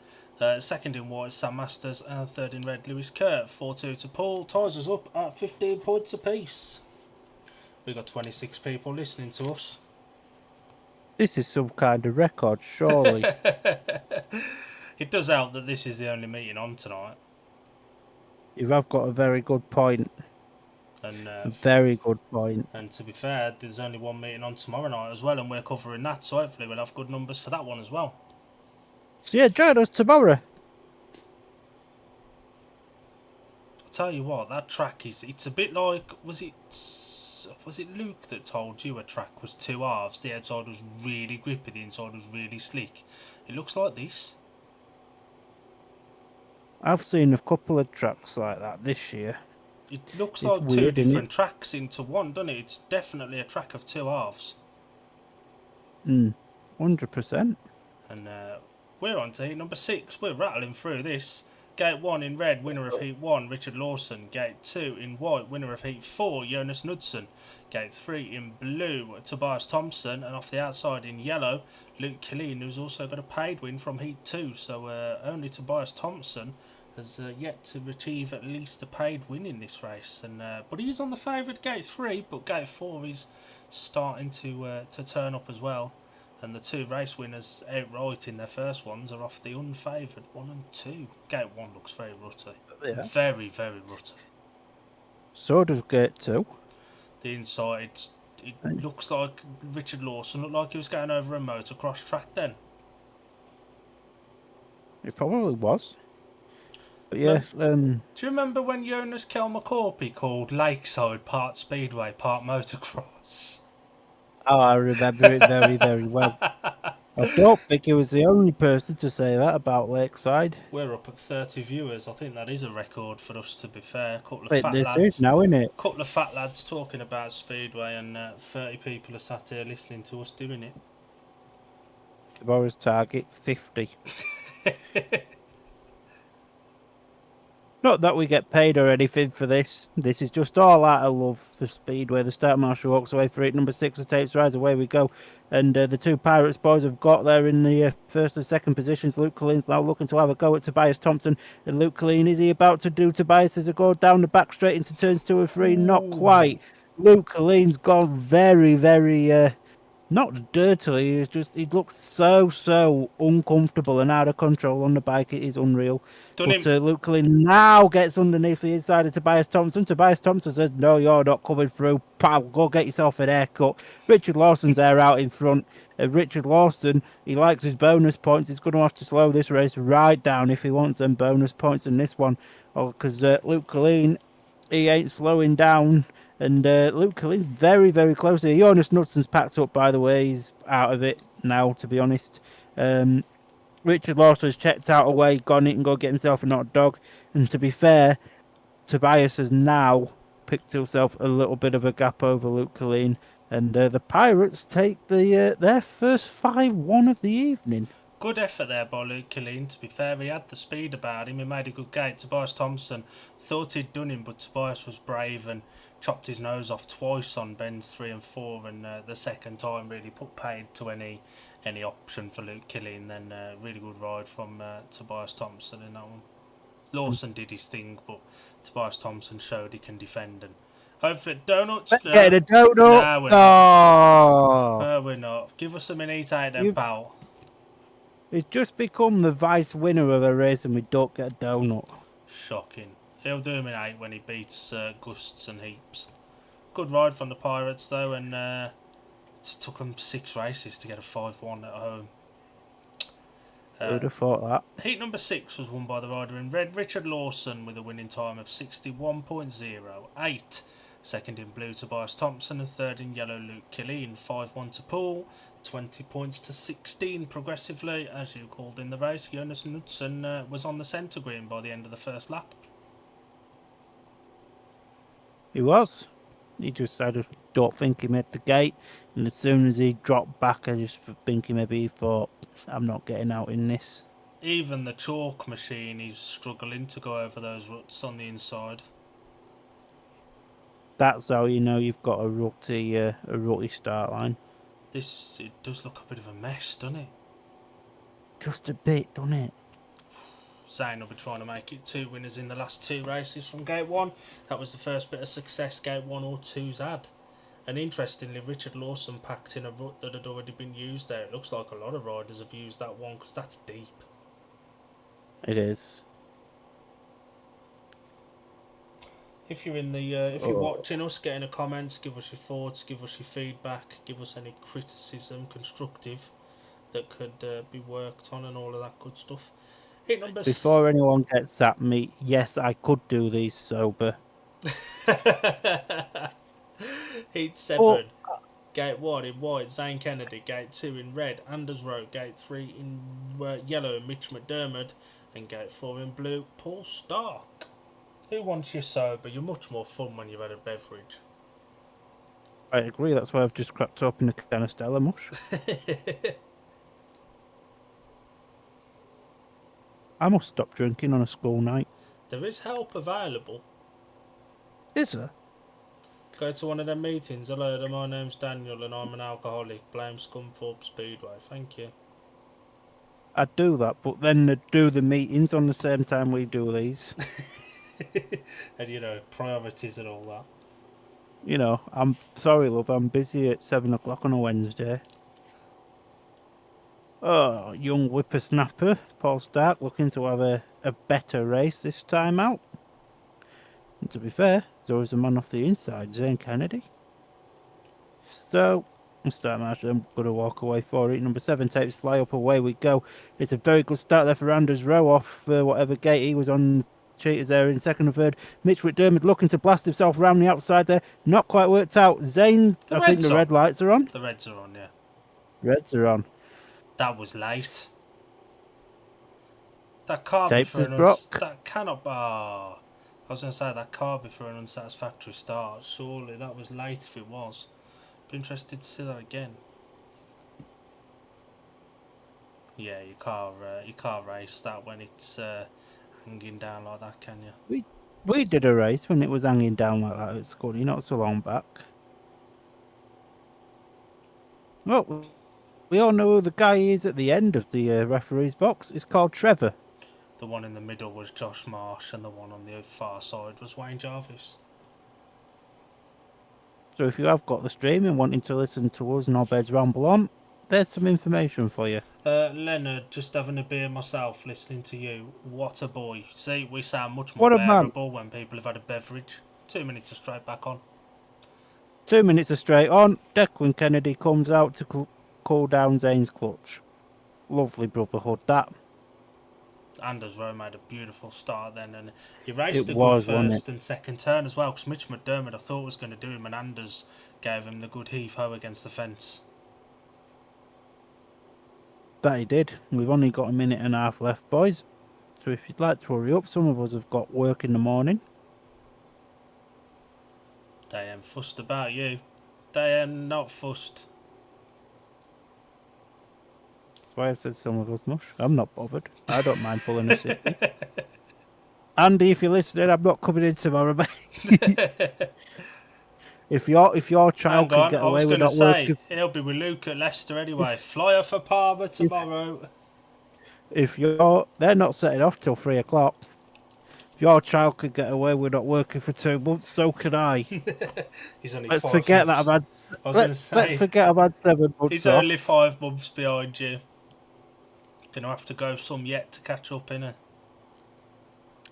Second in white, Sam Masters, and third in red, Lewis Kerr. 4-2 to Poole, ties us up at 15 points apiece. We've got 26 people listening to us. This is some kind of record, surely. It does help that this is the only meeting on tonight. You have got a very good point. And, a very good point. And to be fair, there's only 1 meeting on tomorrow night as well, and we're covering that, so hopefully we'll have good numbers for that one as well. So yeah, join us tomorrow. I'll tell you what, that track it's a bit like, was it Luke that told you a track was 2 halves? The outside was really grippy, the inside was really slick. It looks like this. I've seen a couple of tracks like that this year. It looks like weird, 2 different tracks into one, doesn't it? It's definitely a track of 2 halves. 100%. And we're on to heat number 6. We're rattling through this. Gate 1 in red, winner of Heat 1, Richard Lawson. Gate 2 in white, winner of Heat 4, Jonas Knudsen. Gate 3 in blue, Tobias Thompson. And off the outside in yellow, Luke Killeen, who's also got a paid win from Heat 2. So only Tobias Thompson has yet to achieve at least a paid win in this race. And but he's on the favoured Gate 3, but Gate 4 is starting to turn up as well. And the two race winners outright in their first ones are off the unfavoured 1 and 2. Gate 1 looks very rutty. Yeah. Very, very rutty. So does Gate 2. The inside, it looks like Richard Lawson looked like he was going over a motocross track then. It probably was. But yeah, Do you remember when Jonas Kelmakorpi called Lakeside part Speedway, part motocross? oh, I remember it very, very well. I don't think he was the only person to say that about Lakeside. We're up at 30 viewers. I think that is a record for us, to be fair. This is now, isn't it? Couple of fat lads talking about Speedway, and 30 people are sat here listening to us doing it. Tomorrow's target, 50. Not that we get paid or anything for this. This is just all out of love for Speedway. The start marshal walks away for it. Number 6, the tapes rise. Away we go. And the two Pirates boys have got there in the first and second positions. Luke Colleen's now looking to have a go at Tobias Thompson. And Luke Colleen, is he about to do Tobias as a go down the back straight into turns 2 and 3? Not quite. Luke Colleen's gone very, very... not dirtily, he looks so uncomfortable and out of control on the bike. It is unreal. Luke Cullen now gets underneath the inside of Tobias Thompson. Tobias Thompson says, no, you're not coming through. Pal, go get yourself an haircut. Richard Lawson's there out in front. Richard Lawson, he likes his bonus points. He's going to have to slow this race right down if he wants them bonus points in this one. Because Luke Cullen, he ain't slowing down. And Luke Colleen's very, very close here. Jonas Knudson's packed up, by the way. He's out of it now, to be honest. Richard Lawson's checked out away, gone it and go get himself a hot dog. And to be fair, Tobias has now picked himself a little bit of a gap over Luke Colleen. And the Pirates take their first 5-1 of the evening. Good effort there by Luke Colleen. To be fair, he had the speed about him. He made a good gate. Tobias Thompson thought he'd done him, but Tobias was brave and chopped his nose off twice on bends 3 and 4, and the second time really put paid to any option for Luke Killeen. Then really good ride from Tobias Thompson in that one. Lawson did his thing, but Tobias Thompson showed he can defend. And hopefully, donuts. Get a donut. Nah, we're not. No, we're not. Give us something to eat out then, pal. He's just become the vice winner of a race, and we don't get a donut. Shocking. He'll do him in 8 when he beats Gusts and Heaps. Good ride from the Pirates though, and it took them 6 races to get a 5-1 at home. I would have thought that. Heat number 6 was won by the rider in red, Richard Lawson, with a winning time of 61.08. Second in blue, Tobias Thompson, and third in yellow, Luke Killeen. 5-1 to Poole, 20 points to 16 progressively. As you called in the race, Jonas Knudsen was on the centre green by the end of the first lap. He was. I don't think he made the gate. And as soon as he dropped back, I just think he thought, I'm not getting out in this. Even the chalk machine is struggling to go over those ruts on the inside. That's how you know you've got a rutty start line. It does look a bit of a mess, doesn't it? Just a bit, doesn't it? Zane will be trying to make it 2 winners in the last 2 races from Gate 1. That was the first bit of success Gate 1 or 2's had. And interestingly, Richard Lawson packed in a rut that had already been used there. It looks like a lot of riders have used that one because that's deep. It is. If you're in the, if you're watching us, get in the comments, give us your thoughts, give us your feedback, give us any criticism, constructive, that could be worked on and all of that good stuff. Before anyone gets at me, yes, I could do these sober. Heat 7, Gate 1 in white, Zane Kennedy. Gate 2 in red, Anders Rowe. Gate 3 in yellow, Mitch McDermott. And Gate 4 in blue, Paul Stark. Who wants you sober? You're much more fun when you've had a beverage. I agree, that's why I've just cracked open a can of Stella Mush. I must stop drinking on a school night. There is help available. Is there? Go to one of them meetings. Hello there, my name's Daniel and I'm an alcoholic. Blame Scunthorpe Speedway. Thank you. I do that, but then do the meetings on the same time we do these. And you know, priorities and all that. You know, I'm sorry, love, I'm busy at 7 o'clock on a Wednesday. Oh, young whippersnapper, Paul Stark, looking to have a better race this time out. And to be fair, there's always a man off the inside, Zane Kennedy. So, start match, I'm going to walk away for it. Number 7 takes fly up, away we go. It's a very good start there for Anders Rowe off whatever gate he was on. Cheetahs there in second and third. Mitch McDermott looking to blast himself round the outside there. Not quite worked out. Zane, I think the red lights are on. The reds are on, yeah. Reds are on. That was late. That can't Tapes be is for an Brock. that cannot. I was going to say that can't be for an unsatisfactory start. Surely that was late. If it was, be interested to see that again. Yeah, you can't race that when it's hanging down like that, can you? We did a race when it was hanging down like that at Scully not so long back. Well, we all know who the guy is at the end of the referee's box. It's called Trevor. The one in the middle was Josh Marsh, and the one on the far side was Wayne Jarvis. So if you have got the stream and wanting to listen to us Knobheads ramble on, there's some information for you. Leonard, just having a beer myself, listening to you. What a boy. See, we sound much more What a man. bearable when people have had a beverage. 2 minutes are straight back on. 2 minutes are straight on. Declan Kennedy comes out to cool down Zane's clutch. Lovely brotherhood, that. Anders Rowe made a beautiful start then, and he raced It a was, good wasn't first and second turn as well, because Mitch McDermott I thought was going to do him, and Anders gave him the good heave-ho against the fence. That he did. We've only got a minute and a half left, boys. So if you'd like to hurry up, some of us have got work in the morning. They ain't fussed about you. They are not fussed. That's why I said some of us mush. I'm not bothered. I don't mind pulling a city. Andy, if you're listening, I'm not coming in tomorrow, mate. If your child can get away with not working, he'll be with Luke at Leicester anyway. Flyer for Palmer tomorrow. They're not setting off till 3 o'clock. If your child could get away with not working for 2 months, so can I. He's only Let's 5 forget months. that I've had. Let's forget I've had 7 months. He's only 5 months behind you. Gonna have to go some yet to catch up, innit?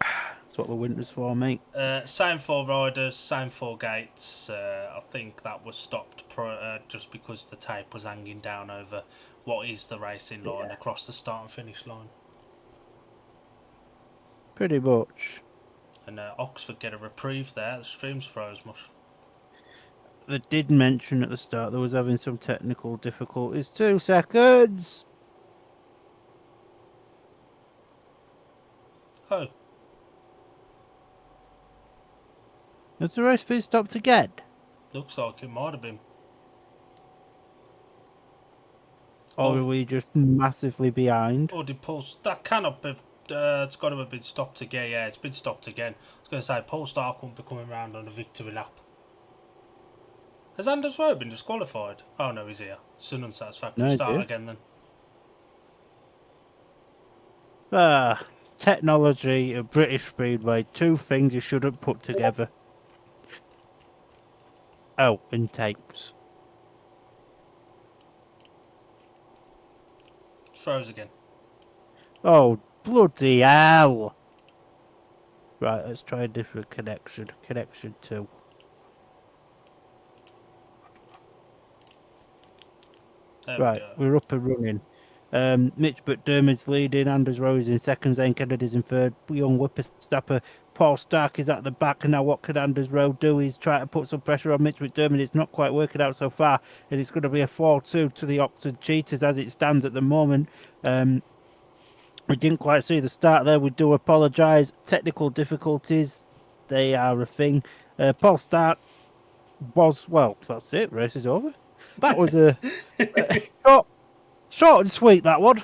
That's what the winter's for, mate. Same 4 riders, same 4 gates. I think that was stopped just because the tape was hanging down over what is the racing line across the start and finish line. Pretty much. And Oxford get a reprieve there. The stream's froze much. They did mention at the start there was having some technical difficulties. 2 seconds. Oh. Has the race been stopped again? Looks like it might have been. Or are we just massively behind? Or did Paul... That cannot be... it's got to have been stopped again. Yeah, it's been stopped again. I was going to say, Paul Stark won't be coming round on a victory lap. Has Anders Rowe been disqualified? Oh, no, he's here. It's an unsatisfactory start again, then. Technology, a British Speedway, 2 things you shouldn't put together. Oh, and tapes. Froze again. Oh, bloody hell. Right, let's try a different connection. Connection 2. Right, we're up and running. Mitch McDermott's leading, Anders Rowe is in second, Zane Kennedy's in third, young whippersnapper Paul Stark is at the back, and now what can Anders Rowe do? He's trying to put some pressure on Mitch McDermott. It's not quite working out so far, and it's going to be a 4-2 to the Oxford Cheetahs as it stands at the moment. We didn't quite see the start there. We do apologise. Technical difficulties, they are a thing. Paul Stark was, well, that's it. Race is over. That was a short and sweet, that one.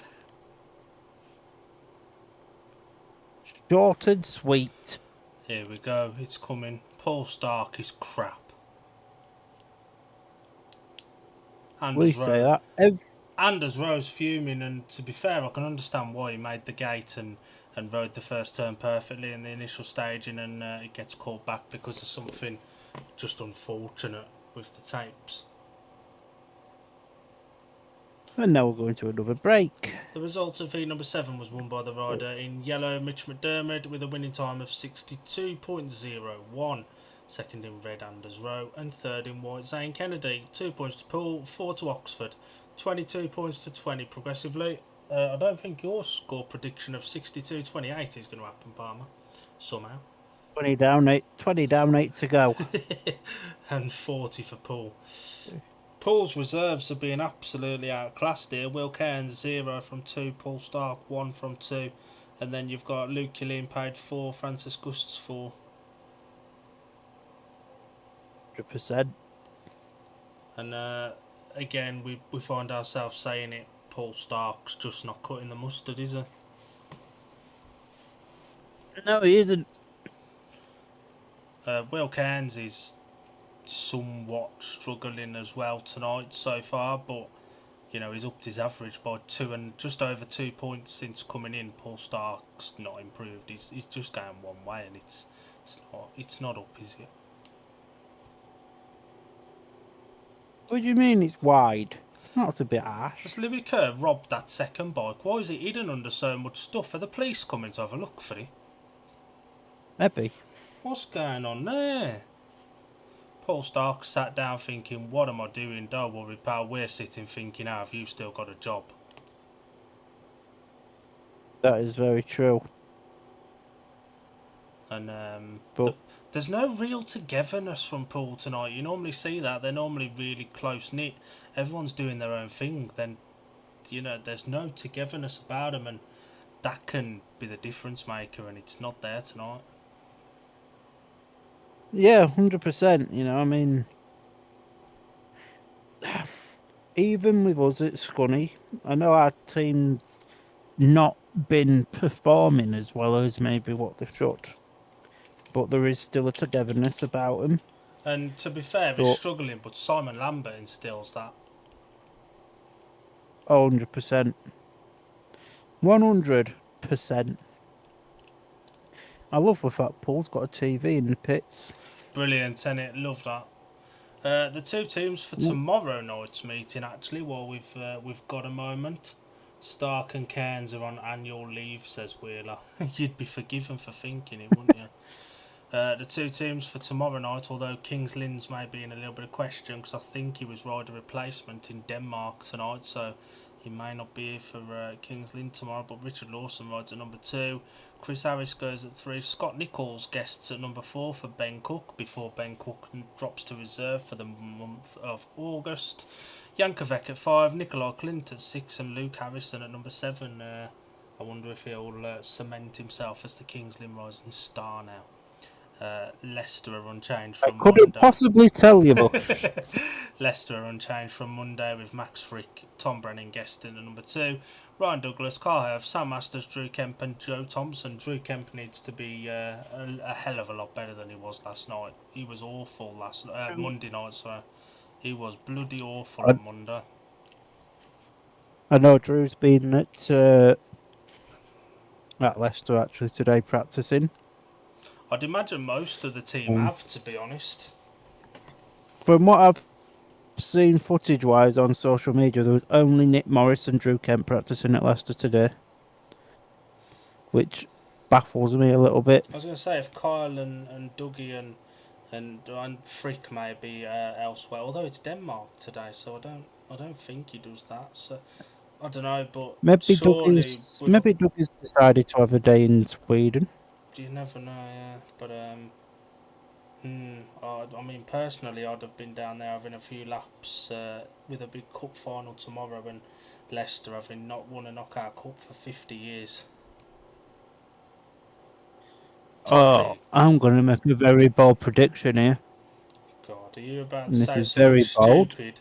Short and sweet. Here we go. It's coming. Paul Stark is crap. Anders Rowe's fuming, and to be fair, I can understand why. He made the gate and rode the first turn perfectly in the initial staging, and it gets called back because of something just unfortunate with the tapes. And now we're going to another break. The result of heat number 7 was won by the rider in yellow, Mitch McDermott, with a winning time of 62.01. Second in red, Anders Rowe, and third in white, Zane Kennedy. 2 points to Poole, 4 to Oxford, 22 points to 20 progressively. I don't think your score prediction of 62-28 is going to happen, Palmer, somehow. 20 down, 8 to go. And 40 for Poole. Poole's reserves are being absolutely outclassed here. Will Cairns 0 from 2, Paul Stark 1 from 2, and then you've got Luke Killeen paid 4, Francis Gusts 4. 100%. And again, we find ourselves saying it, Paul Stark's just not cutting the mustard, is he? No, he isn't. Will Cairns is somewhat struggling as well tonight so far, but you know, he's upped his average by 2 and just over 2 points since coming in. Paul Stark's not improved. He's just going one way, and it's not up, is it? What do you mean it's wide? That's a bit harsh. Has Louis Kerr robbed that second bike? Why is it hidden under so much stuff? Are the police coming to have a look for it? Maybe. What's going on there? Paul Stark sat down thinking, what am I doing? Don't worry, pal. We're sitting thinking, how have you still got a job? That is very true. And But there's no real togetherness from Poole tonight. You normally see that. They're normally really close-knit. Everyone's doing their own thing. Then, you know, there's no togetherness about them, and that can be the difference maker, and it's not there tonight. yeah, 100%. You know, I mean, even with us at Scunny, I know our team's not been performing as well as maybe what they should, but there is still a togetherness about them. And to be fair, he's struggling, but Simon Lambert instills that. 100%. 100%. I love the fact Paul's got a TV in the pits. Brilliant, innit? Love that. The two teams for tomorrow night's meeting, actually, while we've got a moment. Stark and Cairns are on annual leave, says Wheeler. You'd be forgiven for thinking it, wouldn't you? The two teams for tomorrow night, although Kings Lynn's may be in a little bit of question because I think he was rider replacement in Denmark tonight, so he may not be here for Kings Lynn tomorrow, but Richard Lawson rides at number 2. Chris Harris goes at 3. Scott Nichols guests at number 4 for Ben Cook before Ben Cook drops to reserve for the month of August. Jankovic at 5, Nikolai Clint at 6, and Luke Harrison at number 7. I wonder if he'll cement himself as the Kings Lynn Rising Star now. Leicester are unchanged from Monday. Couldn't possibly tell you, but Leicester are unchanged from Monday with Max Frick, Tom Brennan guesting at number 2, Ryan Douglas, Carl Herve, Sam Masters, Drew Kemp and Joe Thompson. Drew Kemp needs to be a hell of a lot better than he was last night. He was awful Monday night, so he was bloody awful on Monday. I know Drew's been at Leicester actually today practicing. I'd imagine most of the team have, to be honest. From what I've seen footage-wise on social media, there was only Nick Morris and Drew Kemp practicing at Leicester today, which baffles me a little bit. I was going to say, if Kyle and Dougie and Frick may be elsewhere, although it's Denmark today, so I don't think he does that. So I don't know, but maybe Dougie's decided to have a day in Sweden. You never know, yeah. But I mean, personally, I'd have been down there having a few laps with a big cup final tomorrow, and Leicester having not won a knockout cup for 50 years. I'm going to make a very bold prediction here. God, are you about to say this is very bold. Stupid?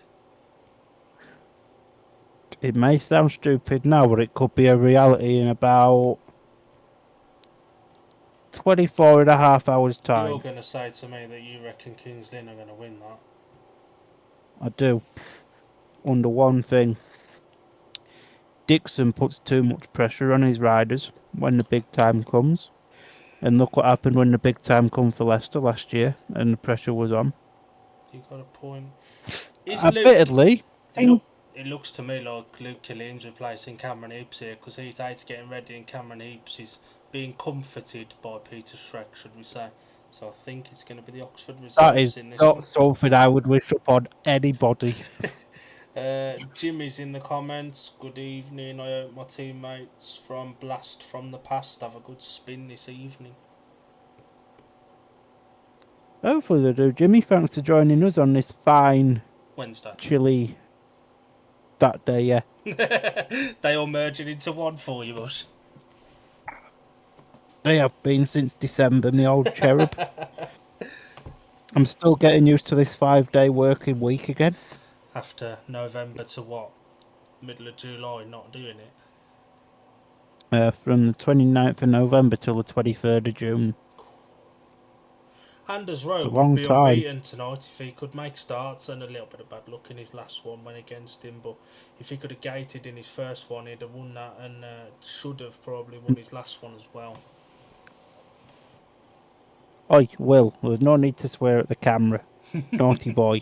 It may sound stupid now, but it could be a reality in about 24 and a half hours time. You're going to say to me that you reckon Kings Lynn are going to win that? I do. Under one thing. Dixon puts too much pressure on his riders when the big time comes. And look what happened when the big time come for Leicester last year and the pressure was on. You got a point. Admittedly, It looks to me like Luke Killing's replacing Cameron Heaps here because Heat 8's getting ready and Cameron Heaps is being comforted by Peter Schreck, should we say. So I think it's going to be the Oxford That is reserves in this not one. something I would wish upon anybody. Jimmy's in the comments. Good evening. I hope my teammates from Blast from the Past have a good spin this evening. Hopefully they do. Jimmy, thanks for joining us on this fine, Wednesday. chilly that day, yeah. They all merging into one for you, Bush. They have been since December, my old cherub. I'm still getting used to this 5-day working week again. After November to what? Middle of July, not doing it. From the 29th of November till the 23rd of June. Anders It's Rowe a would long be time. unbeaten tonight if he could make starts, and a little bit of bad luck in his last one went against him, but if he could have gated in his first one he'd have won that, and should have probably won his last one as well. Oi, Will, there's no need to swear at the camera. Naughty boy.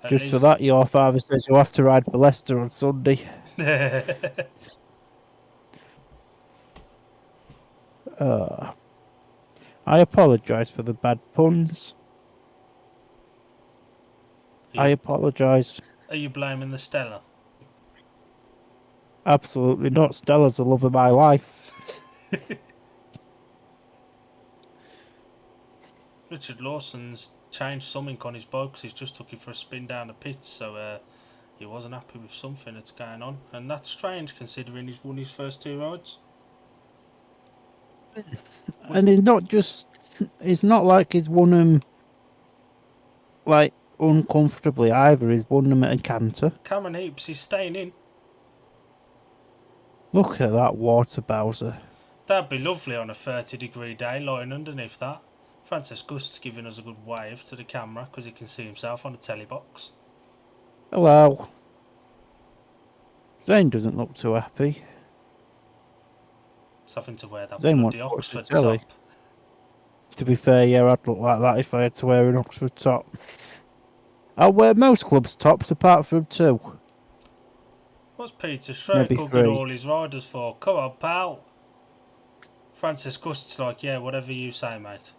Just for that, your father says you'll have to ride for Leicester on Sunday. I apologise for the bad puns. I apologise. Are you blaming the Stella? Absolutely not. Stella's the love of my life. Richard Lawson's changed something on his bike because he's just took it for a spin down the pits, so he wasn't happy with something that's going on, and that's strange considering he's won his first 2 rides. And it's not like he's won them like uncomfortably either. He's won them at a canter. Cameron Heaps is staying in. Look at that water bowser. That'd be lovely on a 30-degree day lying underneath that. Francis Gust's giving us a good wave to the camera because he can see himself on the telly box. Hello. Zane doesn't look too happy. He's having to wear that Zane bloody wants to watch Oxford the telly. top. To be fair, yeah, I'd look like that if I had to wear an Oxford top. I'll wear most clubs' tops apart from 2. What's Peter Schreck Maybe hugging 3. all his riders for? Come on, pal. Francis Gust's like, yeah, whatever you say, mate.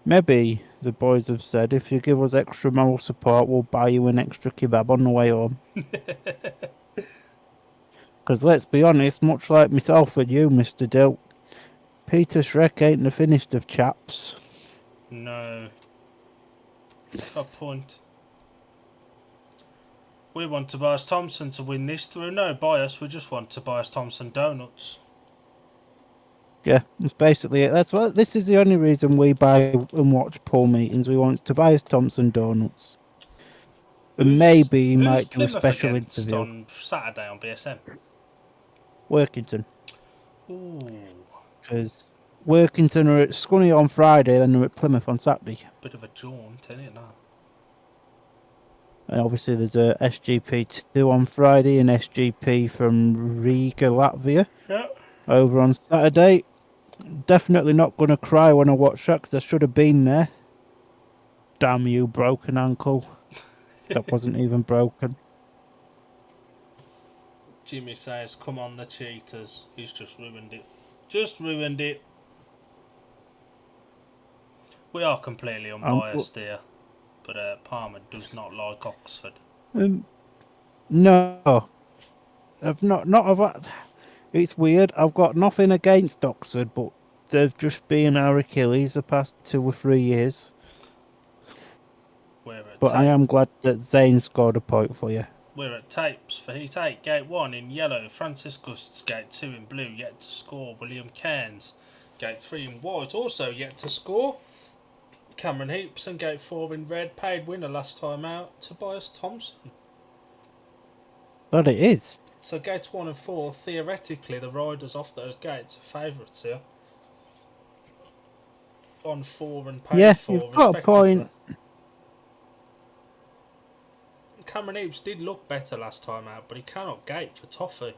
Maybe the boys have said, if you give us extra moral support, we'll buy you an extra kebab on the way home. Because let's be honest, much like myself and you, Mr. Dill, Peter Schreck ain't the finished of chaps. No. Got a point. We want Tobias Thompson to win this through no bias, we just want Tobias Thompson donuts. Yeah, that's basically it. This is the only reason we buy and watch pool meetings. We want Tobias Thompson donuts. And maybe he might do a Plymouth special against interview. on Saturday on BSM? Workington. Ooh. Because Workington are at Scunny on Friday, then they're at Plymouth on Saturday. Bit of a jaunt, isn't it now? And obviously there's a SGP2 on Friday and SGP from Riga, Latvia. Yeah. Over on Saturday. Definitely not going to cry when I watch that because I should have been there. Damn you, broken ankle. That wasn't even broken. Jimmy says, come on the Cheetahs. He's just ruined it. Just ruined it. We are completely unbiased here. But Palmer does not like Oxford. No. I've not of that. It's weird. I've got nothing against Oxford, but they've just been our Achilles the past 2 or 3 years. But I am glad that Zane scored a point for you. We're at tapes for Heat 8, Gate 1 in yellow, Francis Gust's Gate 2 in blue, yet to score, William Cairns, Gate 3 in white, also yet to score, Cameron Heaps, and Gate 4 in red, paid winner last time out, Tobias Thompson. But it is. So Gates 1 and 4, theoretically the riders off those gates are favourites here. On 4 and paid 4 you've got respectively. a point. Cameron Heaps did look better last time out, but he cannot gate for Toffee.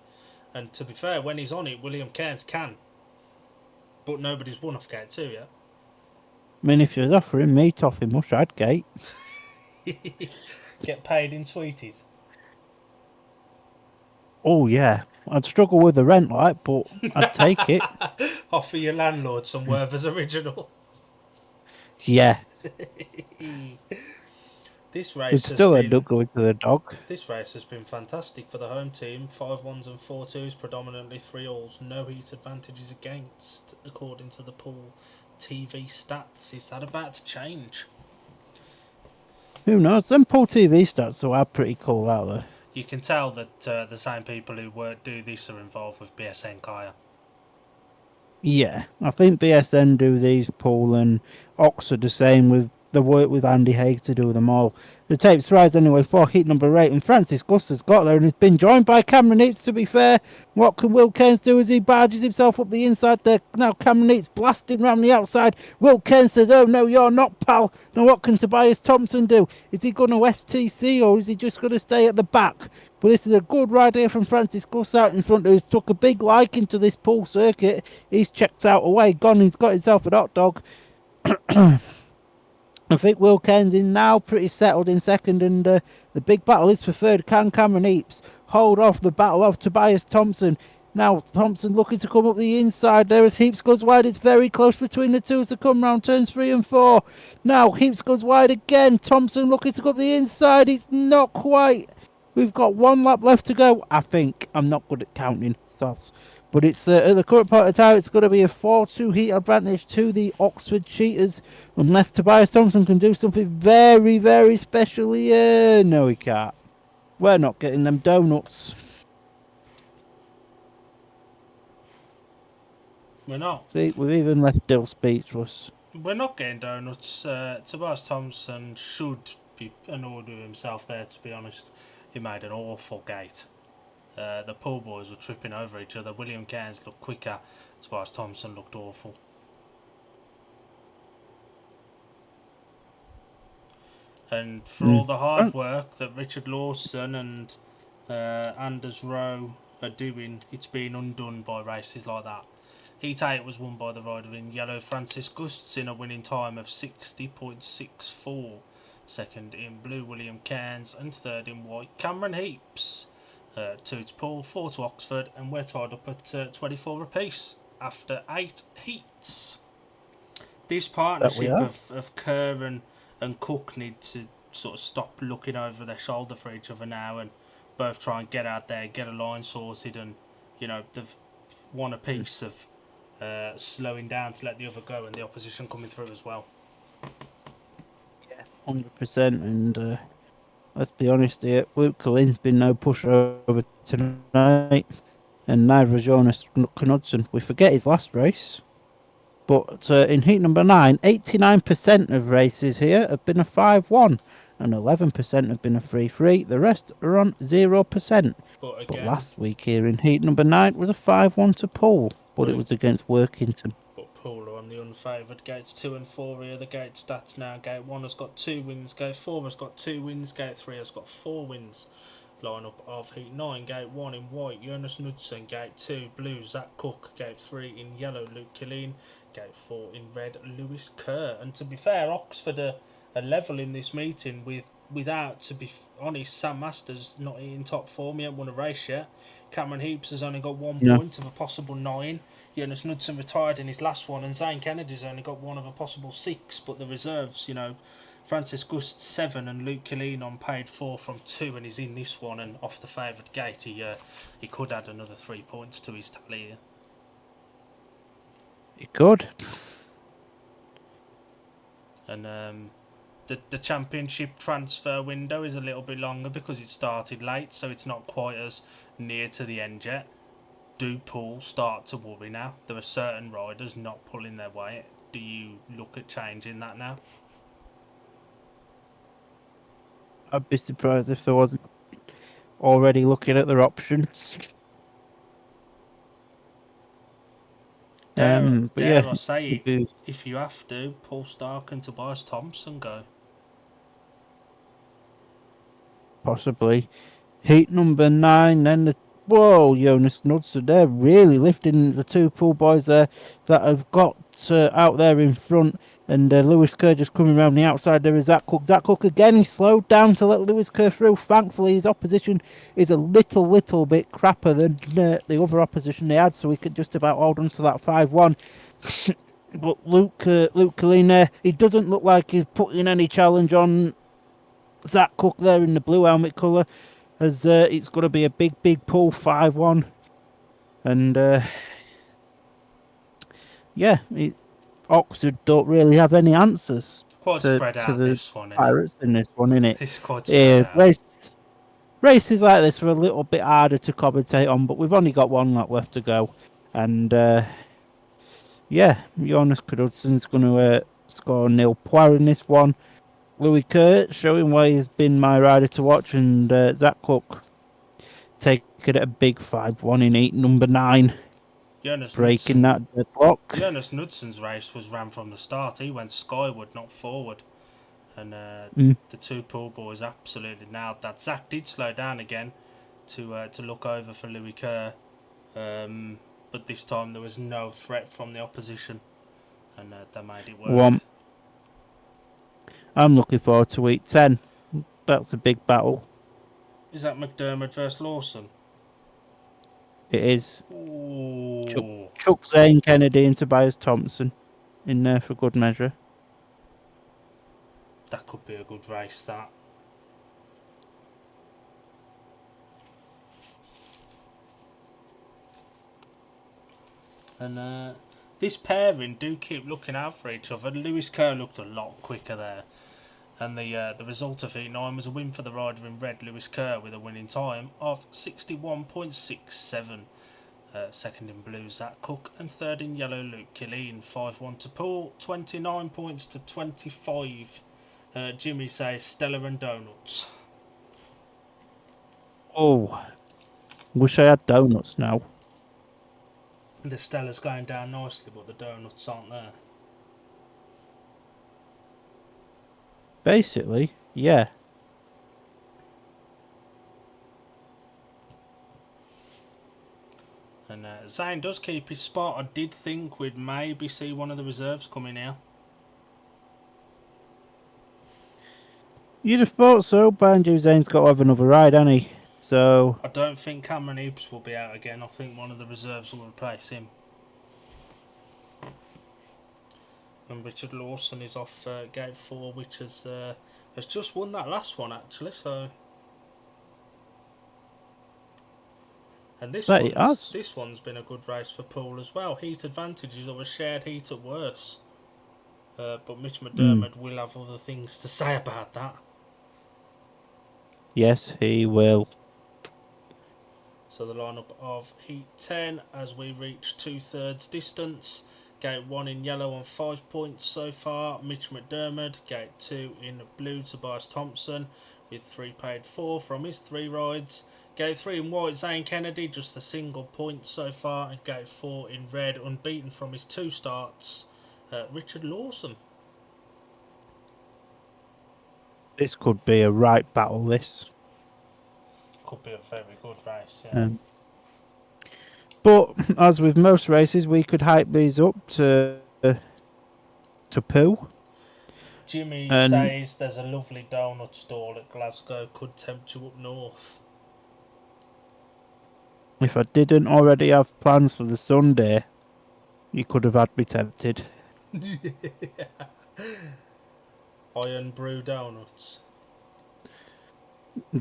And to be fair, when he's on it, William Cairns can. But nobody's won off Gate 2 yet. I mean, if you was offering me toffee mush, I'd gate. Get paid in sweeties. Oh yeah, I'd struggle with the rent, like, but I'd take it. Offer your landlord some Werther's original. Yeah, This we'd race has still end up been going to the dog. This race has been fantastic for the home team. 5-1s and 4-2s, predominantly 3-alls. No heat advantages against, according to the Poole TV stats. Is that about to change? Who knows? Them Poole TV stats are pretty cool out there. You can tell that the same people who do this are involved with BSN Kaya. Yeah, I think BSN do these, Poole and Oxford the same with the work with Andy Haig to do them all. The tapes rise anyway for heat number 8, and Francis Guster's got there and has been joined by Cameron Eates, to be fair. What can Will Cairns do as he barges himself up the inside there? Now Cameron Eates blasting round the outside. Will Cairns says, oh no, you're not, pal. Now what can Tobias Thompson do? Is he going to STC or is he just going to stay at the back? But this is a good ride here from Francis Gus out in front, who's took a big liking to this Poole circuit. He's checked out away, gone, he's got himself a hot dog. I think Will Cairns in now, pretty settled in second, and the big battle is for third. Can Cameron Heaps hold off the battle of Tobias Thompson? Now Thompson looking to come up the inside there as Heaps goes wide. It's very close between the two as they come round turns 3 and 4. Now Heaps goes wide again. Thompson looking to go up the inside. It's not quite. We've got 1 lap left to go, I think. I'm not good at counting, sauce. But it's at the current point of time, it's going to be a 4-2 heat advantage to the Oxford Cheetahs, unless Tobias Thompson can do something very, very special here. No, he can't. We're not getting them donuts. We're not. See, we've even left Dill speechless. We're not getting donuts. Tobias Thompson should be annoyed with himself there, to be honest. He made an awful gate. The Poole boys were tripping over each other. William Cairns looked quicker. Tobias Thompson looked awful. And for all the hard work that Richard Lawson and Anders Rowe are doing, it's been undone by races like that. Heat 8 was won by the rider in yellow, Francis Gusts, in a winning time of 60.64. Second in blue, William Cairns, and third in white, Cameron Heaps. 2 to Poole, 4 to Oxford, and we're tied up at 24 apiece after 8 heats. This partnership of Kerr and Cook need to sort of stop looking over their shoulder for each other now and both try and get out there, get a line sorted, and they've won a piece of slowing down to let the other go and the opposition coming through as well. Yeah, 100%, and let's be honest here, Luke Cullen's been no pushover tonight, and neither has Jonas Knudsen. We forget his last race, but in heat number 9, 89% of races here have been a 5-1, and 11% have been a 3-3. The rest are on 0%. But last week here in heat number 9 was a 5-1 to Poole, but it was against Workington. Poole are on the unfavoured. Gates 2 and 4 here. The gate stats now. Gate 1 has got 2 wins. Gate 4 has got 2 wins. Gate 3 has got 4 wins. Line up of Heat 9. Gate 1 in white, Jonas Knudsen. Gate 2, blue, Zach Cook. Gate 3 in yellow, Luke Killeen. Gate 4 in red, Lewis Kerr. And to be fair, Oxford are level in this meeting without, to be honest, Sam Masters not in top form. He hasn't won a race yet. Cameron Heaps has only got 1 point of a possible 9. Jonas Knudsen retired in his last one, and Zane Kennedy's only got 1 of a possible 6. But the reserves, Francis Gust 7 and Luke Killeen on paid 4 from 2, and he's in this one and off the favoured gate. He could add another 3 points to his tally here. He could. And the championship transfer window is a little bit longer because it started late, so it's not quite as near to the end yet. Do Poole start to worry now? There are certain riders not pulling their weight. Do you look at changing that now? I'd be surprised if there wasn't already looking at their options. Dare I say it, if you have to, Paul Stark and Tobias Thompson go. Possibly. Heat number 9, then Whoa, Jonas Knudsen, they're really lifting the two Poole boys there that have got out there in front. And Lewis Kerr just coming around the outside. There is Zach Cook. Zach Cook again, he slowed down to let Lewis Kerr through. Thankfully, his opposition is a little bit crapper than the other opposition they had, so he could just about hold on to that 5-1. But Luke Colleen there, he doesn't look like he's putting any challenge on Zach Cook there in the blue helmet colour, as it's going to be a big pull 5-1. And yeah, Oxford don't really have any answers Quite to spread out the this one, isn't Pirates in this one, innit? It's quite spread out. Races like this are a little bit harder to commentate on, but we've only got one lap left to go. And yeah, Jonas Knudsen's going to score nil power in this one. Louis Kerr showing why he's been my rider to watch, and Zach Cook taking it a big 5-1 in heat number 9, breaking that deadlock. Jonas Knudsen's race was ran from the start. He went skyward, not forward. And the two Poole boys absolutely nailed that. Zach did slow down again to look over for Louis Kerr, but this time there was no threat from the opposition, and they made it work. I'm looking forward to week 10. That's a big battle. Is that McDermott versus Lawson? It is. Ooh. Chuck Zane Kennedy and Tobias Thompson in there for good measure. That could be a good race, that. And this pairing do keep looking out for each other. Lewis Kerr looked a lot quicker there. And the result of heat 9 was a win for the rider in red, Lewis Kerr, with a winning time of 61.67. Second in blue, Zach Cook, and third in yellow, Luke Killeen. 5-1 to Poole, 29 points to 25. Jimmy says Stella and donuts. Oh, wish I had donuts now. The Stella's going down nicely, but the donuts aren't there. Basically, yeah. And Zane does keep his spot. I did think we'd maybe see one of the reserves coming here. You'd have thought so. Banjo Zane's got to have another ride, hasn't he? So I don't think Cameron Eaps will be out again. I think one of the reserves will replace him. And Richard Lawson is off gate 4, which has just won that last one actually. So, and this one's been a good race for Poole as well. Heat advantages of a shared heat at worse. But Mitch McDermott will have other things to say about that. Yes, he will. So the lineup of Heat 10 as we reach 2/3 distance. Gate 1 in yellow on 5 points so far, Mitch McDermott. Gate 2 in blue, Tobias Thompson, with 3 paid 4 from his 3 rides. Gate 3 in white, Zane Kennedy, just a single point so far. And Gate 4 in red, unbeaten from his 2 starts, Richard Lawson. This could be a right battle, this. Could be a very good race, yeah. But as with most races, we could hype these up to Poole. Jimmy says there's a lovely donut stall at Glasgow, could tempt you up north. If I didn't already have plans for the Sunday, you could have had me tempted. Iron Brew Donuts.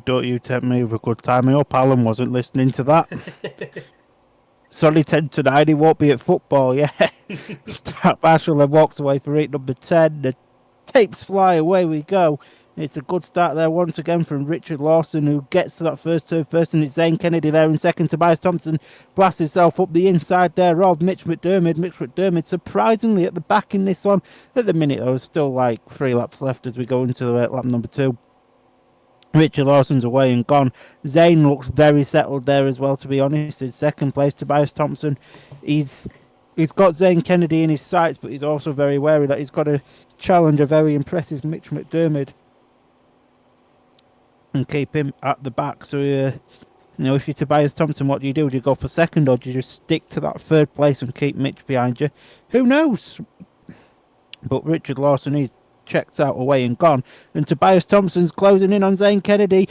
Don't you tempt me with a good time. I hope Alan wasn't listening to that. Sorry, 10 to 9, he won't be at football, yeah. Start Marshall then walks away for heat number 10. The tapes fly, away we go. It's a good start there once again from Richard Lawson, who gets to that first turn first, and it's Zane Kennedy there in second. Tobias Thompson blasts himself up the inside there of Mitch McDermott. Mitch McDermott surprisingly at the back in this one. At the minute, there's still like 3 laps left as we go into lap number 2. Richard Lawson's away and gone. Zane looks very settled there as well, to be honest. In second place, Tobias Thompson. He's got Zane Kennedy in his sights, but he's also very wary that he's got to challenge a very impressive Mitch McDermott and keep him at the back. So If you're Tobias Thompson, what do you do? Do you go for second, or do you just stick to that third place and keep Mitch behind you? Who knows? But Richard Lawson, he's checked out away and gone. And Tobias Thompson's closing in on Zane Kennedy.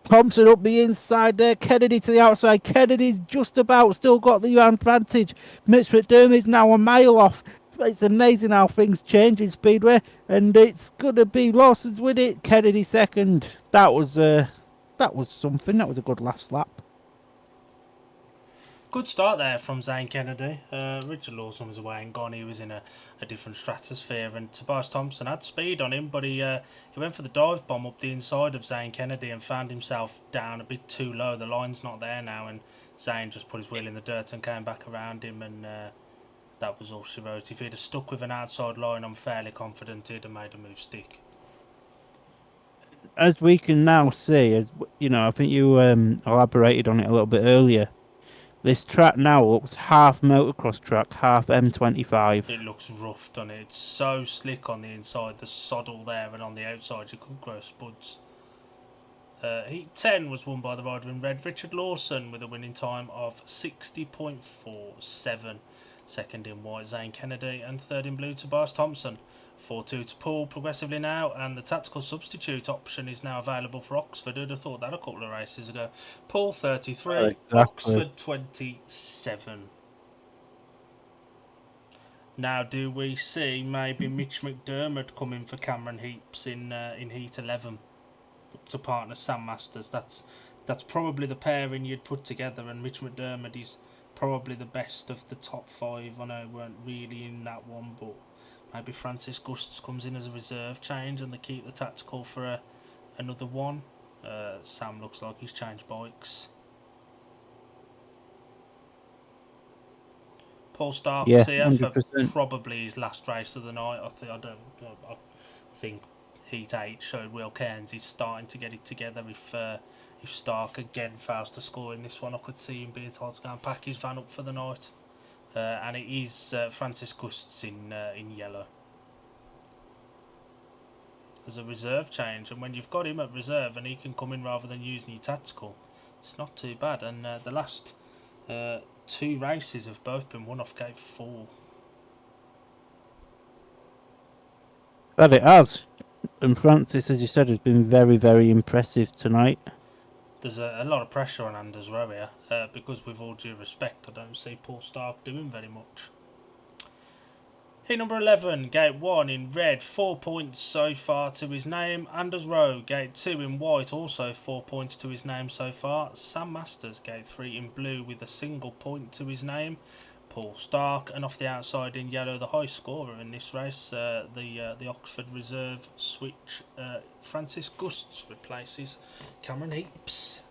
Thompson up the inside there, Kennedy to the outside. Kennedy's just about still got the advantage. Mitch McDermott's now a mile off. It's amazing how things change in Speedway, and it's going to be Lawson's with it. Kennedy second. That was something. That was a good last lap. Good start there from Zane Kennedy. Richard Lawson was away and gone. He was in a different stratosphere, and Tobias Thompson had speed on him, but he went for the dive bomb up the inside of Zane Kennedy and found himself down a bit too low. The line's not there now, and Zane just put his wheel in the dirt and came back around him, and that was all she wrote. If he'd have stuck with an outside line, I'm fairly confident he'd have made a move stick. As we can now see, as you know, I think you elaborated on it a little bit earlier. This track now looks half motocross track, half M25. It looks rough, doesn't it? It's so slick on the inside, the sod all there, and on the outside you could grow spuds. Heat 10 was won by the rider in red, Richard Lawson, with a winning time of 60.47. Second in white, Zane Kennedy, and third in blue, Tobias Thompson. 4-2 to Poole progressively now, and the tactical substitute option is now available for Oxford. Who'd have thought that a couple of races ago? Poole 33, exactly. Oxford 27. Now, do we see maybe Mitch McDermott coming for Cameron Heaps in Heat 11 to partner Sam Masters? That's probably the pairing you'd put together, and Mitch McDermott is probably the best of the top five. I know we weren't really in that one, but maybe Francis Gusts comes in as a reserve change and they keep the tactical for another one. Sam looks like he's changed bikes. Paul Stark here 100%. For probably his last race of the night. I think Heat 8 showed Will Cairns he's starting to get it together. If Stark again fails to score in this one, I could see him being told to go and pack his van up for the night. And it is Francis Gusts in yellow as a reserve change, and when you've got him at reserve and he can come in rather than using your tactical, it's not too bad. And the last two races have both been won off gate 4. That it has. And Francis, as you said, has been very, very impressive tonight. There's a lot of pressure on Anders Rowe here, because with all due respect, I don't see Paul Stark doing very much. Heat number 11, gate 1 in red, 4 points so far to his name. Anders Rowe, gate 2 in white, also 4 points to his name so far. Sam Masters, gate 3 in blue with a single point to his name. Paul Stark, and off the outside in yellow, the high scorer in this race, the Oxford reserve switch. Francis Gusts replaces Cameron Heaps.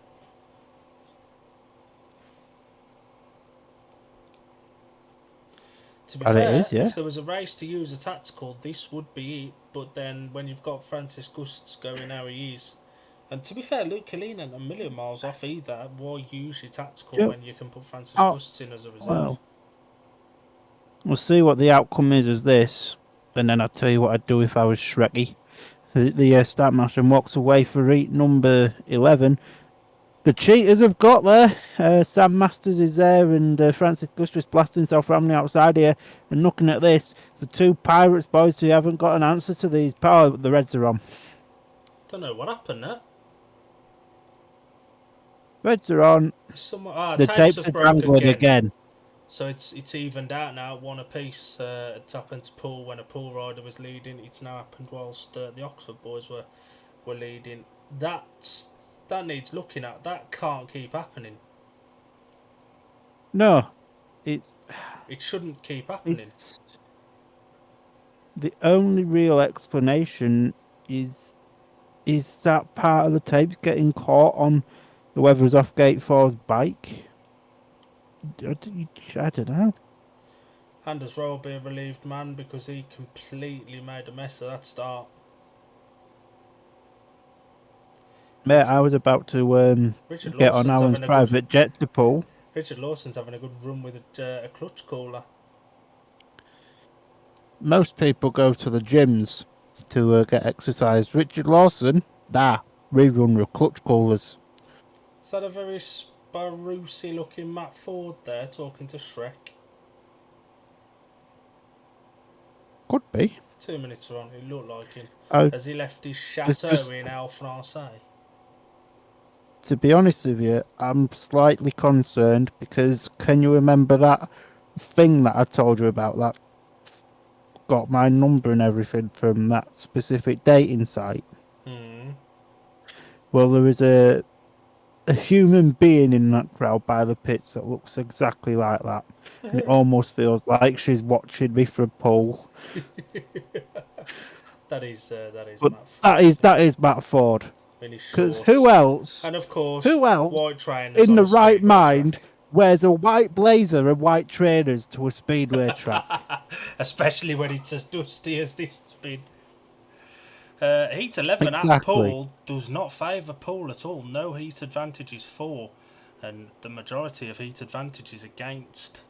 To be fair, if there was a race to use a tactical, this would be it. But then when you've got Francis Gusts going how he is, and to be fair, Luke Kalinen a million miles off either. Why use your tactical when you can put Francis Gusts in as a reserve? Well, we'll see what the outcome is as this, and then I'll tell you what I'd do if I was Shrekky. The start master walks away for heat number 11. The Cheetahs have got there. Sam Masters is there, and Francis Gustus blasting himself around the outside here. And looking at this, the two Pirates boys who haven't got an answer to these. The Reds are on. Don't know what happened there. Reds are on. The tapes are dangling again. So it's evened out now, one apiece. It's happened to Poole when a Poole rider was leading. It's now happened whilst the Oxford boys were leading. That needs looking at. That can't keep happening. No, it shouldn't keep happening. The only real explanation is that part of the tapes getting caught on whoever's off gate 4's bike. I don't know. Anders Rowe will be a relieved man because he completely made a mess of that start. Mate, I was about to get on Alan's private jet to Poole. Richard Lawson's having a good run with a clutch cooler. Most people go to the gyms to get exercise. Richard Lawson, rerun with clutch coolers. Is that a very Barussi looking Matt Ford there talking to Shrek. Could be. 2 minutes on, it looked like him. I Has he left his there's chateau just, in El Francais? to be honest with you, I'm slightly concerned because can you remember that thing that I told you about that got my number and everything from that specific dating site? Hmm. Well, there is a human being in that crowd by the pits that looks exactly like that, and it almost feels like she's watching me from Poole. That is But Matt Ford. that is Matt Ford. In his Because shorts. And of course, who else white trainers in on the a right speedway mind track. wears a white blazer and white trainers to a speedway track? Especially when it's as dusty as this has been. Heat 11 at Exactly. Poole does not favour Poole at all. No heat advantages for, and the majority of heat advantages against.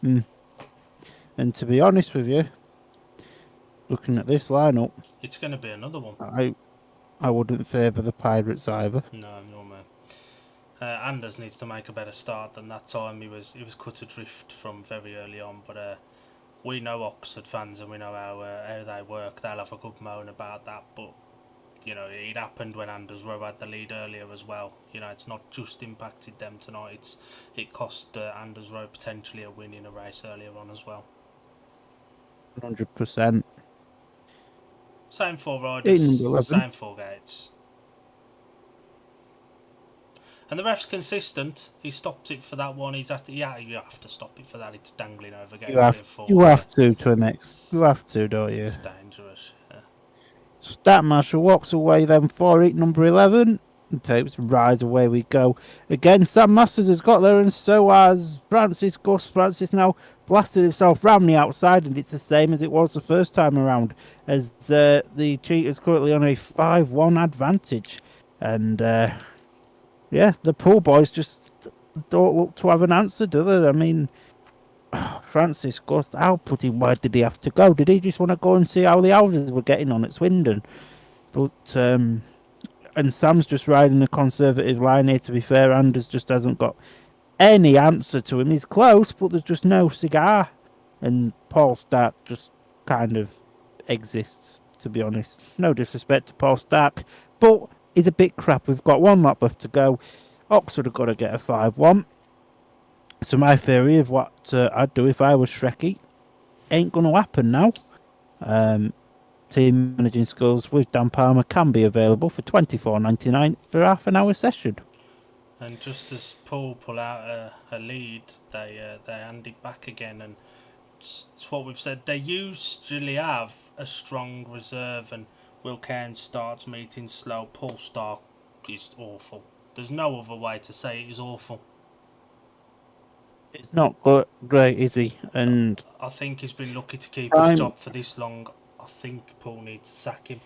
And to be honest with you, looking at this lineup, It's going to be another one. I wouldn't favour the Pirates either. No, man. Anders needs to make a better start than that time. He was cut adrift from very early on, but we know Oxford fans and we know how they work. They'll have a good moan about that, but you know it happened when Anders Rowe had the lead earlier as well. You know it's not just impacted them tonight. It cost Anders Rowe potentially a win in a race earlier on as well. 100%. Same four In riders, 11. same four gates. And the ref's consistent. He stopped it for that one. You have to stop it for that. It's dangling over gate 3 and 4. You have to the next. You have to, don't you? It's dangerous. Yeah. Stat Marshal walks away then for it, number 11. The tapes rise, away we go. Again, Sam Masters has got there, and so has Francis Gus. Francis now blasted himself round the outside, and it's the same as it was the first time around, as the Cheetahs currently on a 5-1 advantage. And yeah, the Poole boys just don't look to have an answer, do they? I mean, Francis Gus, how bloody wide did he have to go? Did he just want to go and see how the houses were getting on at Swindon? But and Sam's just riding a conservative line here, to be fair. Anders just hasn't got any answer to him. He's close, but there's just no cigar. And Paul Stark just kind of exists, to be honest. No disrespect to Paul Stark, but he's a bit crap. We've got one lap left to go. Oxford have got to get a 5-1. So my theory of what I'd do if I was Shrekky ain't going to happen now. Team managing skills with Dan Palmer can be available for $24.99 for a half an hour session. And just as Poole pull out a lead, they hand it back again, and it's what we've said. They usually have a strong reserve, and Will Cairns starts meeting slow. Paul Stark is awful. There's no other way to say it is awful. It's not great, is he? And I think he's been lucky to keep his job for this long. I think Paul needs to sack him.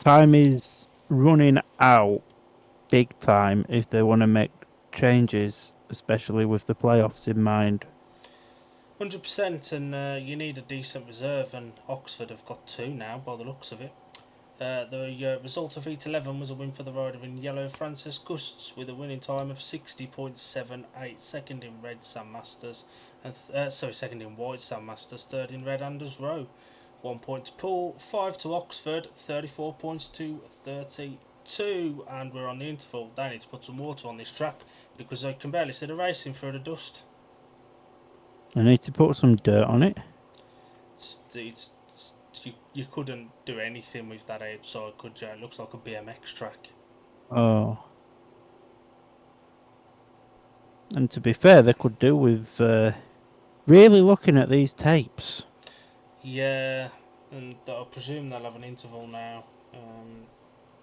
Time is running out big time if they want to make changes, especially with the playoffs in mind. 100%, and you need a decent reserve, and Oxford have got two now by the looks of it. The result of Heat 11 was a win for the rider in yellow, Francis Gusts, with a winning time of 60.78. Second in red, Sam Masters, and second in white, Sam Masters. Third in red, Anders Rowe. 1 point to Poole, 5 to Oxford, 34 points to 32. And we're on the interval. They need to put some water on this track because I can barely see the racing through the dust. I need to put some dirt on it. You couldn't do anything with that outside, could you? It looks like a BMX track. Oh. And to be fair, they could do with really looking at these tapes. Yeah, and I presume they'll have an interval now,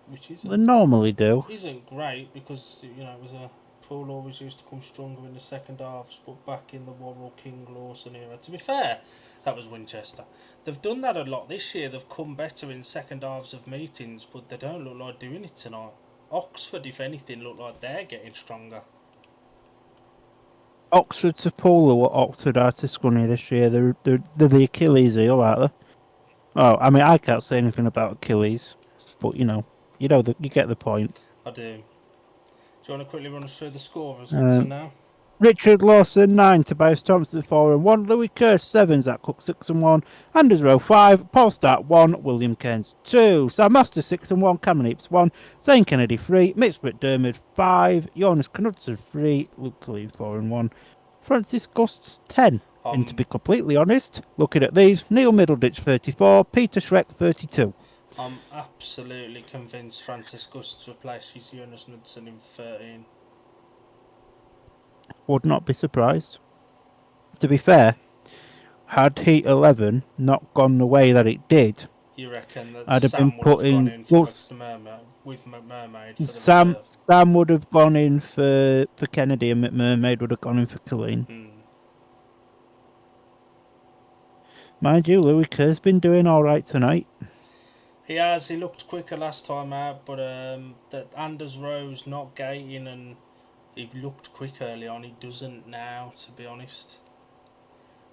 which isn't. They normally do. Isn't great because it was a Poole always used to come stronger in the second halves, but back in the Worrell King Lawson era. To be fair, that was Winchester. They've done that a lot this year. They've come better in second halves of meetings, but they don't look like doing it tonight. Oxford, if anything, look like they're getting stronger. Oxford to Poole are what Oxford are to Scunny this year. They're the Achilles heel, aren't they? Oh, I mean, I can't say anything about Achilles, but you know, you get the point. I do. Do you want to quickly run us through the scorers up Uh, to now? Richard Lawson 9, Tobias Thompson 4 and 1, Louis Kerr 7, Zach Cook 6 and 1, Anders Rowe 5, Paul Start 1, William Cairns 2, Sam Master 6 and 1, Cameron Eaps 1, Zane Kennedy 3, Mitch McDermott 5, Jonas Knudsen 3, Luke Killeen 4 and 1, Francis Gusts 10. And to be completely honest, looking at these, Neil Middleditch 34, Peter Schreck 32. I'm absolutely convinced Francis Gusts replaces Jonas Knudsen in 13. Would not be surprised. To be fair, had Heat 11 not gone the way that it did, You reckon that I'd have been Sam would have gone putting in for with McMermaid for the Sam reserve? would have gone in for Kennedy and McMermaid would have gone in for Killeen. Mind you, Louis Kerr's been doing alright tonight. He has. He looked quicker last time out, but that Anders Rowe's not gating and he looked quick early on. He doesn't now, to be honest.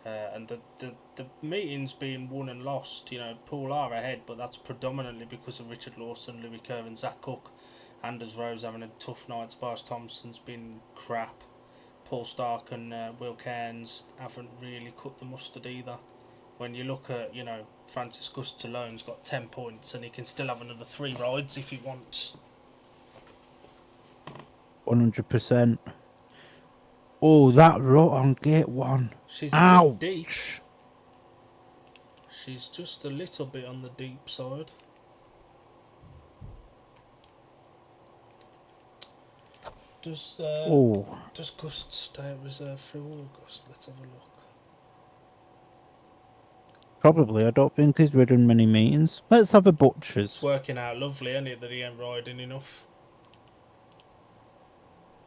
And the meetings being won and lost, you know, Poole are ahead, but that's predominantly because of Richard Lawson, Louis Kerr and Zach Cook. Anders Rowe's having a tough night. Tobias Thompson's been crap. Paul Stark and Will Cairns haven't really cut the mustard either. When you look at, you know, Francis Gusts alone's got 10 points and he can still have another 3 rides if he wants. 100%. Oh, that rut on gate 1. She's a Ouch. bit deep. She's just a little bit on the deep side. Does Gust stay at reserve through August? Let's have a look. Probably. I don't think he's ridden many meetings. Let's have a butcher's. It's working out lovely, isn't it, that he ain't riding enough?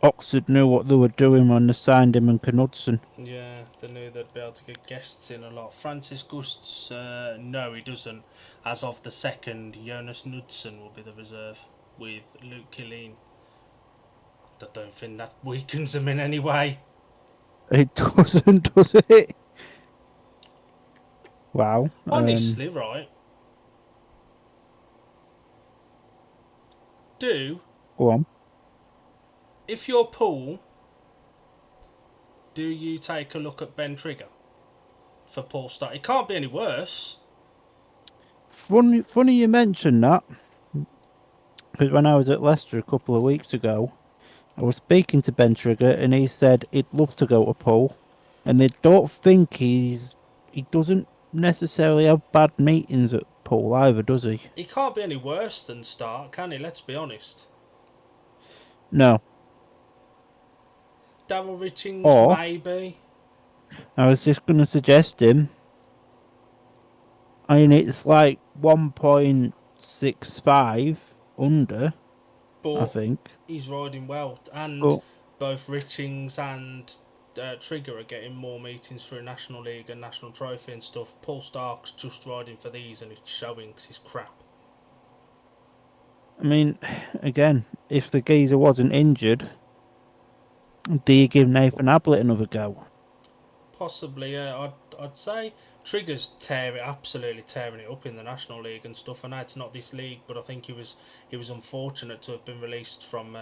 Oxford knew what they were doing when they signed him and Knudsen. Yeah, they knew they'd be able to get guests in a lot. Francis Gusts, no, he doesn't. As of the 2nd, Jonas Knudsen will be the reserve with Luke Killeen. I don't think that weakens him in any way. It doesn't, does it? Wow. Honestly, right. Go on. If you're Poole, do you take a look at Ben Trigger for Paul Stark? It can't be any worse. Funny you mentioned that. Because when I was at Leicester a couple of weeks ago, I was speaking to Ben Trigger and he said he'd love to go to Poole. And they don't think he doesn't necessarily have bad meetings at Poole either, does he? He can't be any worse than Stark, can he? Let's be honest. No. Daryl Richings, Or, maybe. I was just going to suggest him. I mean, it's like 1.65 under, but I think. He's riding well. And both Richings and Trigger are getting more meetings through National League and National Trophy and stuff. Paul Stark's just riding for these and it's showing because he's crap. I mean, again, if the geezer wasn't injured, do you give Nathan Ablett another go? Possibly, yeah. I'd say Trigger's absolutely tearing it up in the National League and stuff. I know it's not this league, but I think he was unfortunate to have been released from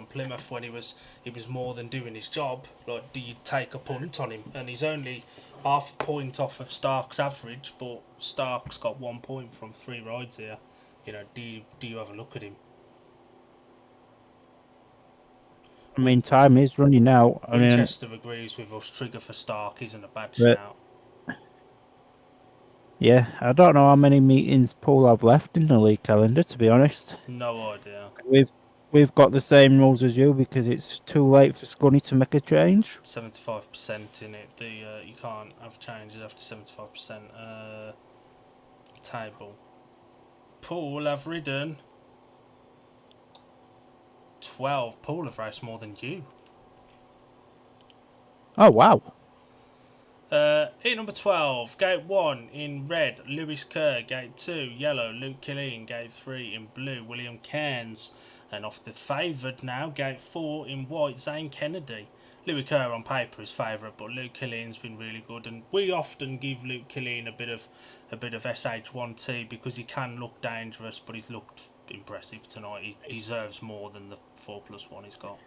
Plymouth when he was more than doing his job. Like, do you take a punt on him? And he's only half a point off of Stark's average, but Stark's got 1 point from 3 rides here. You know, do you have a look at him? I mean, time is running out. Winchester agrees with us. Trigger for Stark isn't a bad shout. Yeah, I don't know how many meetings Poole have left in the league calendar, to be honest. No idea. We've got the same rules as you because it's too late for Scunny to make a change. 75% in it. You can't have changes after 75%. Table. Poole have ridden 12. Poole have raced more than you. Oh, wow. Heat number 12, gate 1 in red, Lewis Kerr, gate 2, yellow, Luke Killeen, gate 3 in blue, William Cairns, and off the favoured now, gate 4 in white, Zane Kennedy. Louis Kerr on paper is favourite, but Luke Killeen's been really good, and we often give Luke Killeen a bit of SH1T because he can look dangerous, but he's looked impressive tonight. He deserves more than the 4+1 he's got.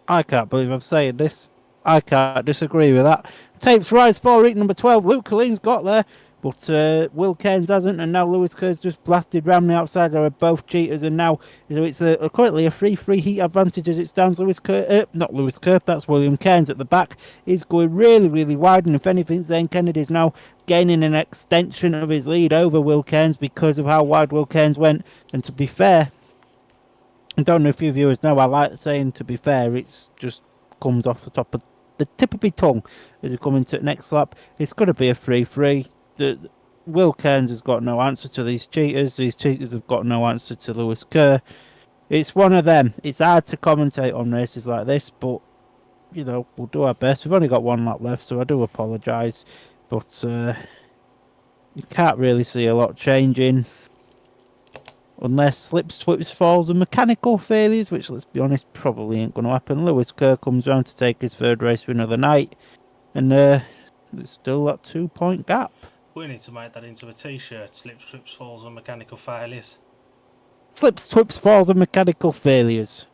I can't believe I'm saying this. I can't disagree with that. Tapes rise for week number 12. Luke Colleen's got there, but Will Cairns hasn't, and now Lewis Kerr's just blasted round the outside. There are both cheaters, and now it's currently a 3-3 heat advantage as it stands. Not Lewis Kerr, that's William Cairns at the back. He's going really, really wide, and if anything, Zane Kennedy's now gaining an extension of his lead over Will Cairns because of how wide Will Cairns went. And to be fair, I don't know if you viewers know, I like saying to be fair, it's just comes off the tip of my tongue as we come into the next lap. It's going to be a 3-3. Will Cairns has got no answer to these cheaters. These cheaters have got no answer to Lewis Kerr. It's one of them. It's hard to commentate on races like this, but, we'll do our best. We've only got one lap left, so I do apologise. But you can't really see a lot changing. Unless slips, swips, falls and mechanical failures, which, let's be honest, probably ain't going to happen. Lewis Kerr comes round to take his third race win of the night. And there's still that 2-point gap. We need to make that into a t-shirt. Slips, trips, falls and mechanical failures. Slips, swips, falls and mechanical failures.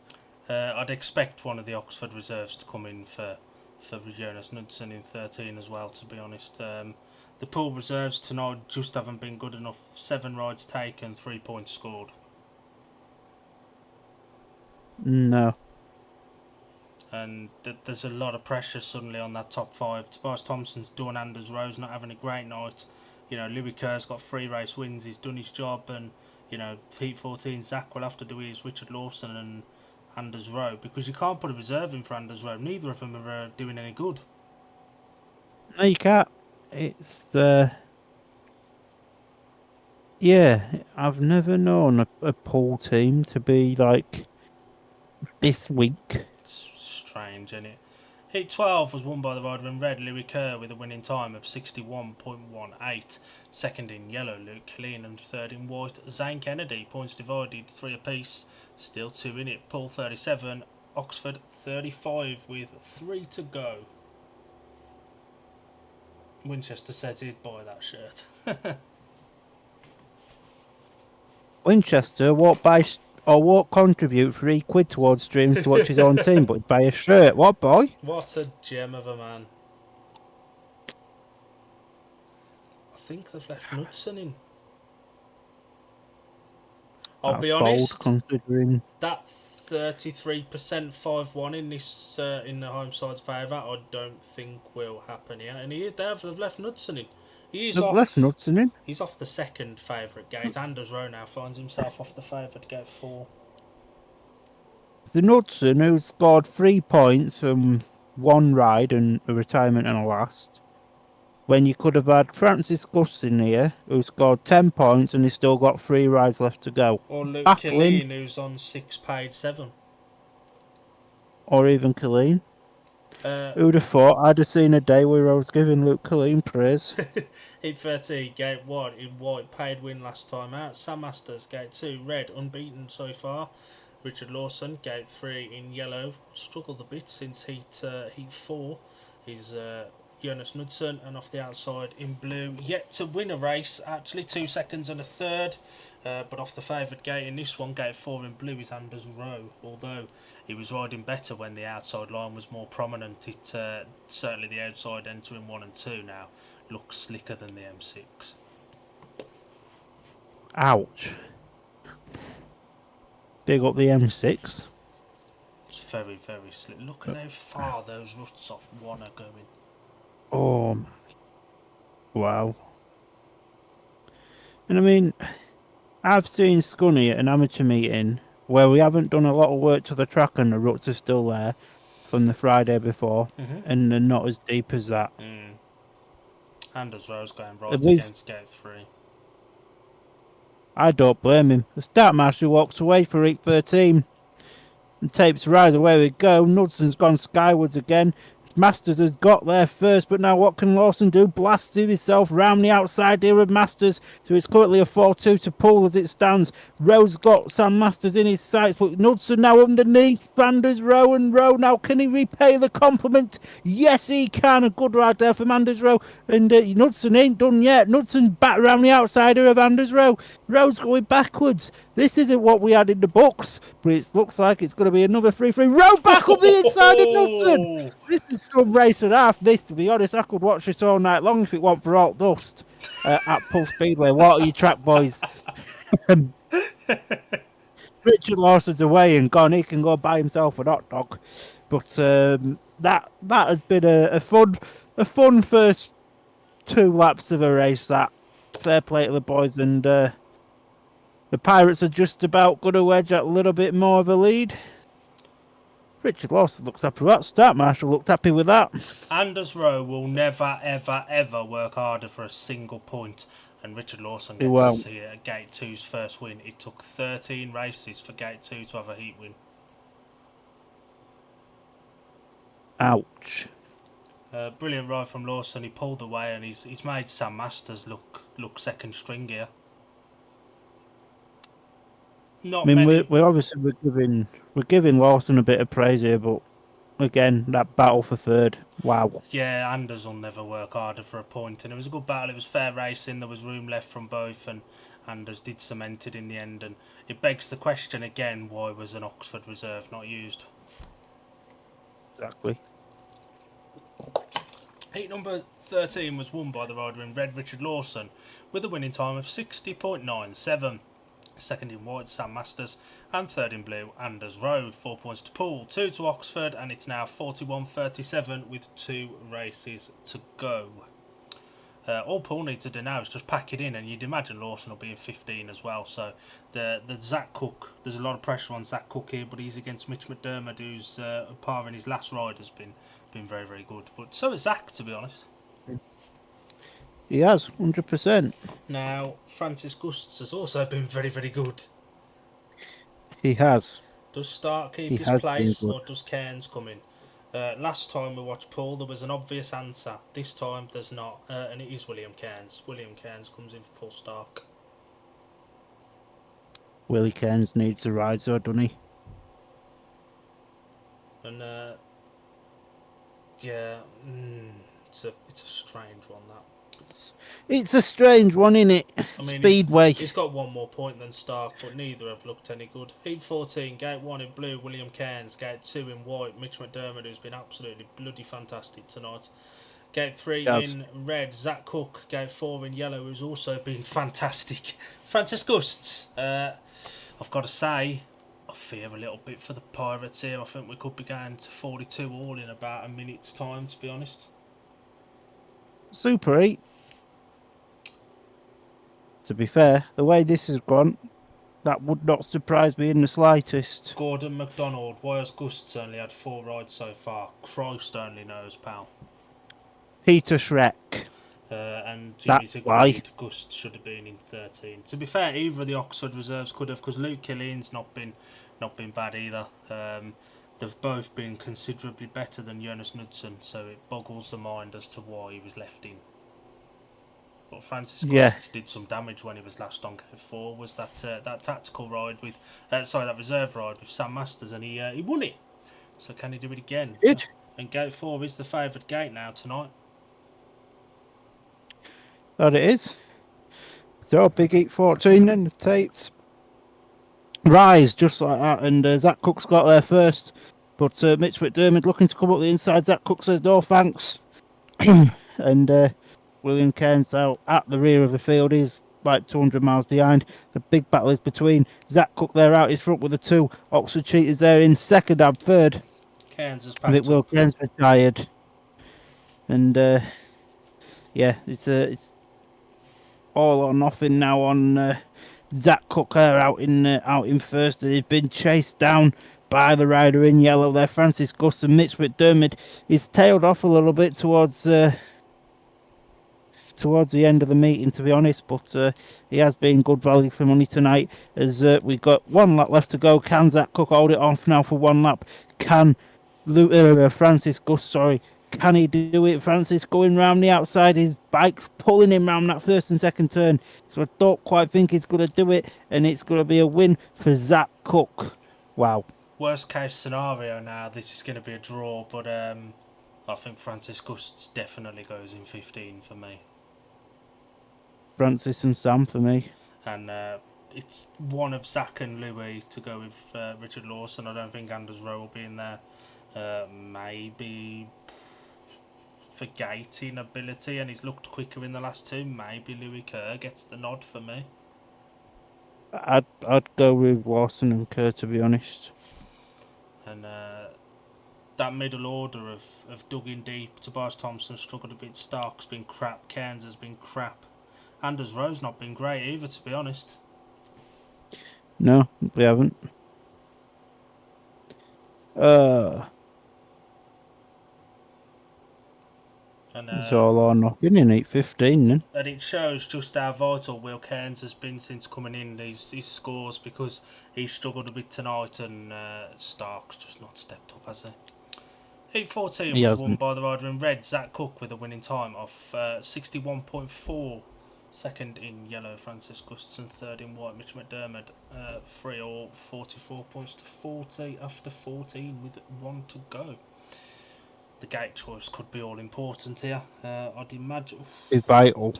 I'd expect one of the Oxford reserves to come in for Jonas Knudsen in 13 as well, to be honest. The Poole reserves tonight just haven't been good enough. 7 rides taken, 3 points scored. No. And there's a lot of pressure suddenly on that top 5. Tobias Thompson's done, Anders Rowe's not having a great night. Louis Kerr's got 3 race wins, he's done his job, and, Heat 14, Zach will have to do his Richard Lawson and Anders Rowe, because you can't put a reserve in for Anders Rowe. Neither of them are doing any good. No, you can't. It's yeah, I've never known a Poole team to be like this weak. It's strange, isn't it? Heat 12 was won by the rider in red, Louis Kerr, with a winning time of 61.18. Second in yellow, Luke Killeen, and third in white, Zane Kennedy. Points divided 3 apiece. Still 2 in it. Poole 37, Oxford 35 with 3 to go. Winchester said he'd buy that shirt. Winchester won't contribute £3 towards streams to watch his own team, but he'd buy a shirt. What, boy? What a gem of a man. I think they've left Knudsen in. I'll be honest, considering that 33% 5-1 in this in the home side's favour, I don't think will happen here. And they've left Knudsen in. He's off the second favourite gate. Anders Rowe now finds himself off the favourite gate 4. The Knudsen, who scored 3 points from 1 ride and a retirement and a last, when you could have had Francis Gus in here, who scored 10 points and he's still got 3 rides left to go. Or Luke Killeen, who's on 6 paid 7. Or even Killeen. Who'd have thought I'd have seen a day where I was giving Luke Killeen praise. Heat 13, gate 1 in white, paid win last time out. Sam Masters, gate 2, red, unbeaten so far. Richard Lawson, gate 3 in yellow, struggled a bit since heat 4. He's Jonas Knudsen, and off the outside in blue, yet to win a race, actually 2 seconds and a third, but off the favoured gate in this one, gate 4 in blue, is Anders Rowe. Although he was riding better when the outside line was more prominent, certainly the outside entering 1 and 2 now looks slicker than the M6. Ouch. Big up the M6. It's very, very slick. Look at how far those ruts off 1 are going. Oh, wow. And I mean, I've seen Scunny at an amateur meeting where we haven't done a lot of work to the track and the ruts are still there from the Friday before, and they're not as deep as that. Anders Rowe's going right against gate 3. I don't blame him. The start master walks away for heat 13. And tapes rise, away we go. Knudsen's gone skywards again. Masters has got there first, but now what can Lawson do? Blasts himself round the outside here of Masters, so it's currently a 4-2 to Poole as it stands. Rowe's got Sam Masters in his sights, but Knudsen now underneath Manders Rowe, and Rowe now, can he repay the compliment? Yes, he can. A good ride there for Manders Rowe, and Knudsen ain't done yet. Knudsen's back round the outsider of Manders Rowe. Rowe's going backwards. This isn't what we had in the books, but it looks like it's going to be another 3-3. Rowe back up the inside of Knudsen. This is some race and a half. This, to be honest, I could watch this all night long if it weren't for Alt Dust at Poole Speedway. What are you track boys? Richard Lawson's away and gone. He can go buy himself a hot dog. But that has been a fun first 2 laps of a race. That fair play to the boys, and the Pirates are just about going to wedge a little bit more of a lead. Richard Lawson looks happy with that. Start Marshall looked happy with that. Anders Rowe will never, ever, ever work harder for a single point. And Richard Lawson gets Gate 2's first win. It took 13 races for Gate 2 to have a heat win. Ouch. Brilliant ride from Lawson. He pulled away and he's made Sam Masters look second string here. Not many. We're obviously we're giving Lawson a bit of praise here, but again, that battle for third, wow. Yeah, Anders will never work harder for a point, and it was a good battle. It was fair racing. There was room left from both, and Anders did cement it in the end. And it begs the question again: why was an Oxford reserve not used? Exactly. Heat number 13 was won by the rider in red, Richard Lawson, with a winning time of 60.97. Second in white, Sam Masters, and third in blue, Anders Rowe. 4 points to Poole, 2 to Oxford, and it's now 41.37 with 2 races to go. All Poole needs to do now is just pack it in, and you'd imagine Lawson will be in 15 as well. So the Zach Cook, there's a lot of pressure on Zach Cook here, but he's against Mitch McDermott, who's par in his last ride has been very, very good. But so has Zach, to be honest. He has, 100%. Now, Francis Gusts has also been very, very good. He has. Does Stark keep his place, or does Cairns come in? Last time we watched Poole, there was an obvious answer. This time, there's not, and it is William Cairns. William Cairns comes in for Paul Stark. Willie Cairns needs the ride, so doesn't he? And yeah, it's a strange one, that. It's a strange one, isn't it? I mean, Speedway. He's got one more point than Stark, but neither have looked any good. Heat 14, Gate 1 in blue, William Cairns. Gate 2 in white, Mitch McDermott, who's been absolutely bloody fantastic tonight. Gate 3 in red, Zach Cook. Gate 4 in yellow, who's also been fantastic. Francis Gusts, I've got to say, I fear a little bit for the Pirates here. I think we could be going to 42 all in about a minute's time, to be honest. Super 8. To be fair, the way this has gone, that would not surprise me in the slightest. Gordon McDonald, why has Gusts only had 4 rides so far? Christ only knows, pal. Peter Shrek. And Jimmy's agreed Gusts should have been in 13. To be fair, either of the Oxford reserves could have, because Luke Killian's not been bad either. They've both been considerably better than Jonas Knudsen, so it boggles the mind as to why he was left in. But Francis Gusts did some damage when he was last on Gate 4. Was that tactical ride with, that reserve ride with Sam Masters, and he won it. So can he do it again? Did. And Gate 4 is the favoured gate now tonight. That it is. So big Heat 14 and the Tates rise just like that, and Zach Cook's got there first, but Mitch McDermott looking to come up the inside. Zach Cook says no thanks, and William Cairns out at the rear of the field. He's like 200 miles behind. The big battle is between Zach Cook there out his front with the 2 Oxford Cheetahs there in second and third. Cairns has packed up. Will Cairns retired, and yeah, it's all or nothing now on Zach Cook there out in first, and he's been chased down by the rider in yellow there, Francis Gusts, and Mitch McDermott. He's tailed off a little bit towards the end of the meeting, to be honest, but he has been good value for money tonight, as we've got 1 lap left to go. Can Zach Cook hold it off now for 1 lap? Can Francis Gusts, Can he do it? Francis going round the outside. His bike's pulling him round that first and second turn. So I don't quite think he's going to do it. And it's going to be a win for Zach Cook. Wow. Worst case scenario now, this is going to be a draw, but I think Francis Gusts definitely goes in 15 for me. Francis and Sam for me. And it's one of Zach and Louis to go with Richard Lawson. I don't think Anders Rowe will be in there. Maybe for gating ability, and he's looked quicker in the last two. Maybe Louis Kerr gets the nod for me. I'd go with Lawson and Kerr, to be honest. And that middle order of dug in deep. Tobias Thompson struggled a bit. Stark's been crap. Cairns has been crap. Anders Rowe's not been great either, to be honest. No, we haven't. And, it's all or nothing in 8-15 then. And it shows just how vital Will Cairns has been since coming in. His scores, because he struggled a bit tonight, and Stark's just not stepped up, has he? 8-14 was won by the rider in red, Zach Cook, with a winning time of 61.4. Second in yellow, Francis Gustson. Third in white, Mitch McDermott. 3-all, 44 points to 40 after 14 with 1 to go. The gate choice could be all important here. I'd imagine it's vital.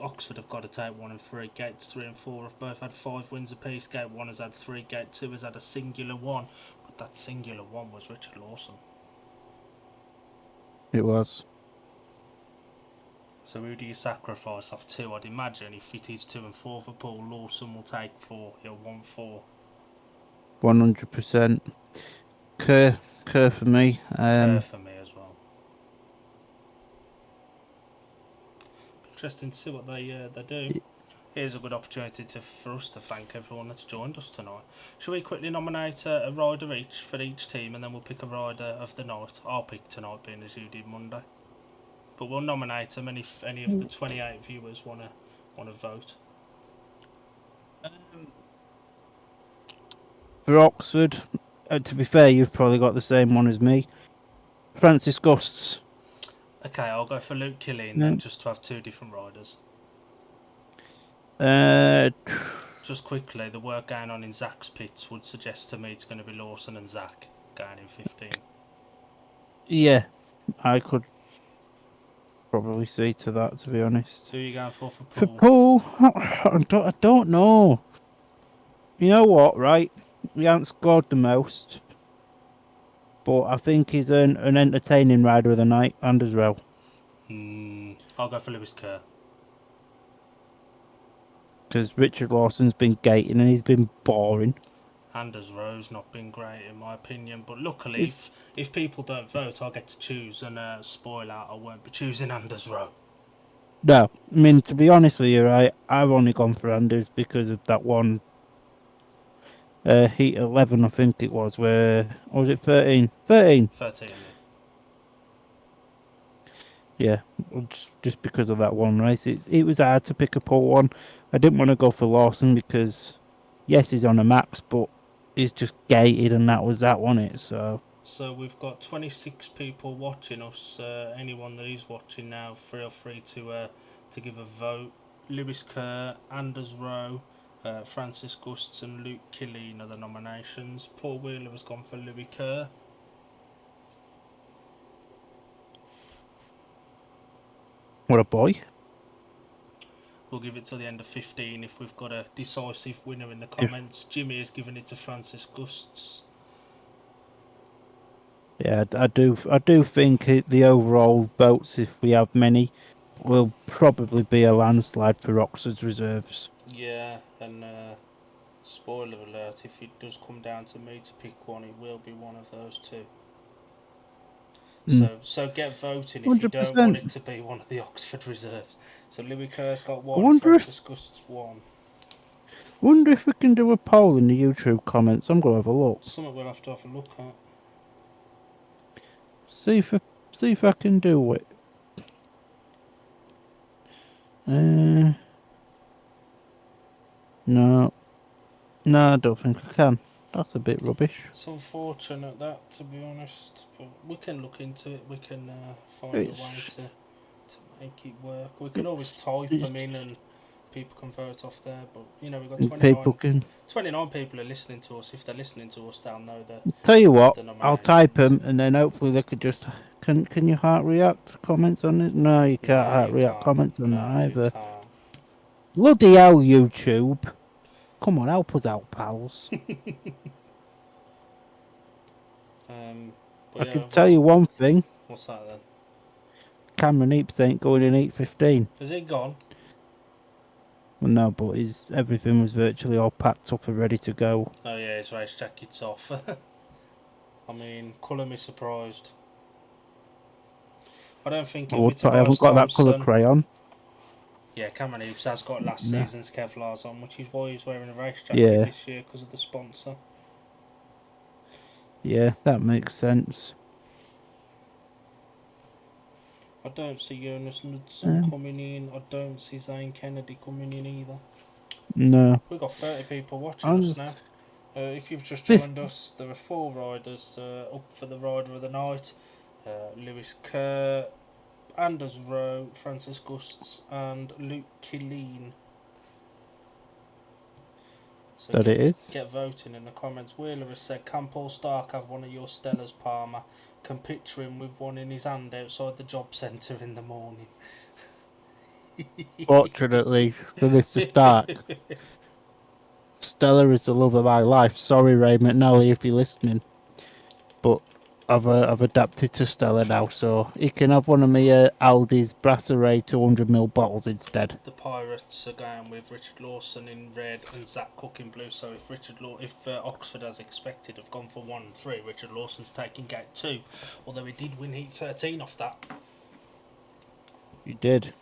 Oxford have got to take 1 and 3. Gates 3 and 4 have both had 5 wins apiece. Gate 1 has had 3. Gate 2 has had a singular 1, but that singular 1 was Richard Lawson. It was. So who do you sacrifice off 2? I'd imagine if it is 2 and 4 for Poole, Lawson will take 4. He'll want 4. 100%. Kerr for me. Kerr for me as well. Interesting to see what they do. Here's a good opportunity for us to thank everyone that's joined us tonight. Shall we quickly nominate a rider each for each team, and then we'll pick a rider of the night? I'll pick tonight, being as you did Monday. But we'll nominate them, and if any of the 28 viewers want to vote. For Oxford, to be fair, you've probably got the same one as me. Francis Gusts. Okay, I'll go for Luke Killeen then, just to have 2 different riders. Just quickly, the work going on in Zach's pits would suggest to me it's going to be Lawson and Zach going in 15. Yeah, I could probably see to that, to be honest. Who are you going for Poole? For Poole, I don't know. You know what, right? He hasn't scored the most, but I think he's an entertaining rider of the night, Anders Rowe. I'll go for Lewis Kerr. Because Richard Lawson's been gating and he's been boring. Anders Rowe's not been great in my opinion, but luckily if people don't vote, I'll get to choose, and spoiler, I won't be choosing Anders Rowe. No, I mean, to be honest with you, right, I've only gone for Anders because of that one Heat 11, I think it was, where, or was it 13? 13. Yeah, just because of that one race. It was hard to pick a Poole one. I didn't want to go for Lawson because, yes, he's on a max, but he's just gated, and that was that, wasn't it? So we've got 26 people watching us. Anyone that is watching now, feel free to give a vote. Lewis Kerr, Anders Rowe, Francis Gusts and Luke Killeen are the nominations. Paul Wheeler has gone for Louis Kerr. what a boy. We'll give it till the end of 15 if we've got a decisive winner in the comments. Jimmy has given it to Francis Gusts. Yeah, I do think the overall votes, if we have many, will probably be a landslide for Oxford's reserves. Yeah, and spoiler alert, if it does come down to me to pick one, it will be one of those 2. So get voting if 100%. You don't want it to be one of the Oxford reserves. So Louis Kerr's got 1, Francis Gusts 1. Wonder if we can do a poll in the YouTube comments. I'm going to have a look. Something we'll have to have a look at. See if I can do it. No, I don't think I can. That's a bit rubbish. It's unfortunate that, to be honest, but we can look into it. We can find a way It's to make it work. We can always it's, type it's them in and people can vote off there. But you know, we've got people can 29 people are listening to us. If they're listening to us, they'll know tell you what. the I'll type nominations. them, and then hopefully they could just. Can you heart react comments on it? No, you can't No, heart you react can't. comments on that No, you either. can't. Bloody hell, YouTube! Come on, help us out, pals. But I yeah, can tell you one thing. what's that then? Cameron Eaps ain't going in 8:15. Is it gone? Well, no, but everything was virtually all packed up and ready to go. Oh yeah, his race jacket's off. I mean, colour me surprised. I don't think I it'll be I Tobias haven't got that colour Thompson. crayon. Yeah, Cameron Eaps has got last No. season's Kevlar's on, which is why he's wearing a race jacket Yeah, this year because of the sponsor. yeah, that makes sense. I don't see Jonas Knudsen Um, coming in. I don't see Zane Kennedy coming in either. no, We've got 30 people watching I'm us just now. If you've just this. joined us, there are 4 riders up for the Rider of the Night. Lewis Kerr, Anders Rowe, Francis Gusts and Luke Killeen. So That it is. get voting in the comments. Wheeler has said, can Paul Stark have one of your Stellas, Palmer? Can picture him with one in his hand outside the job centre in the morning. Fortunately for Mr. Stark, Stella is the love of my life. Sorry, Ray McNally, if you're listening, but I've adapted to Stella now, so he can have one of my Aldi's Brasserie 200ml bottles instead. The Pirates are going with Richard Lawson in red and Zach Cook in blue. So if Oxford, as expected, have gone for 1 and 3, Richard Lawson's taking gate 2. Although he did win heat 13 off that. You did.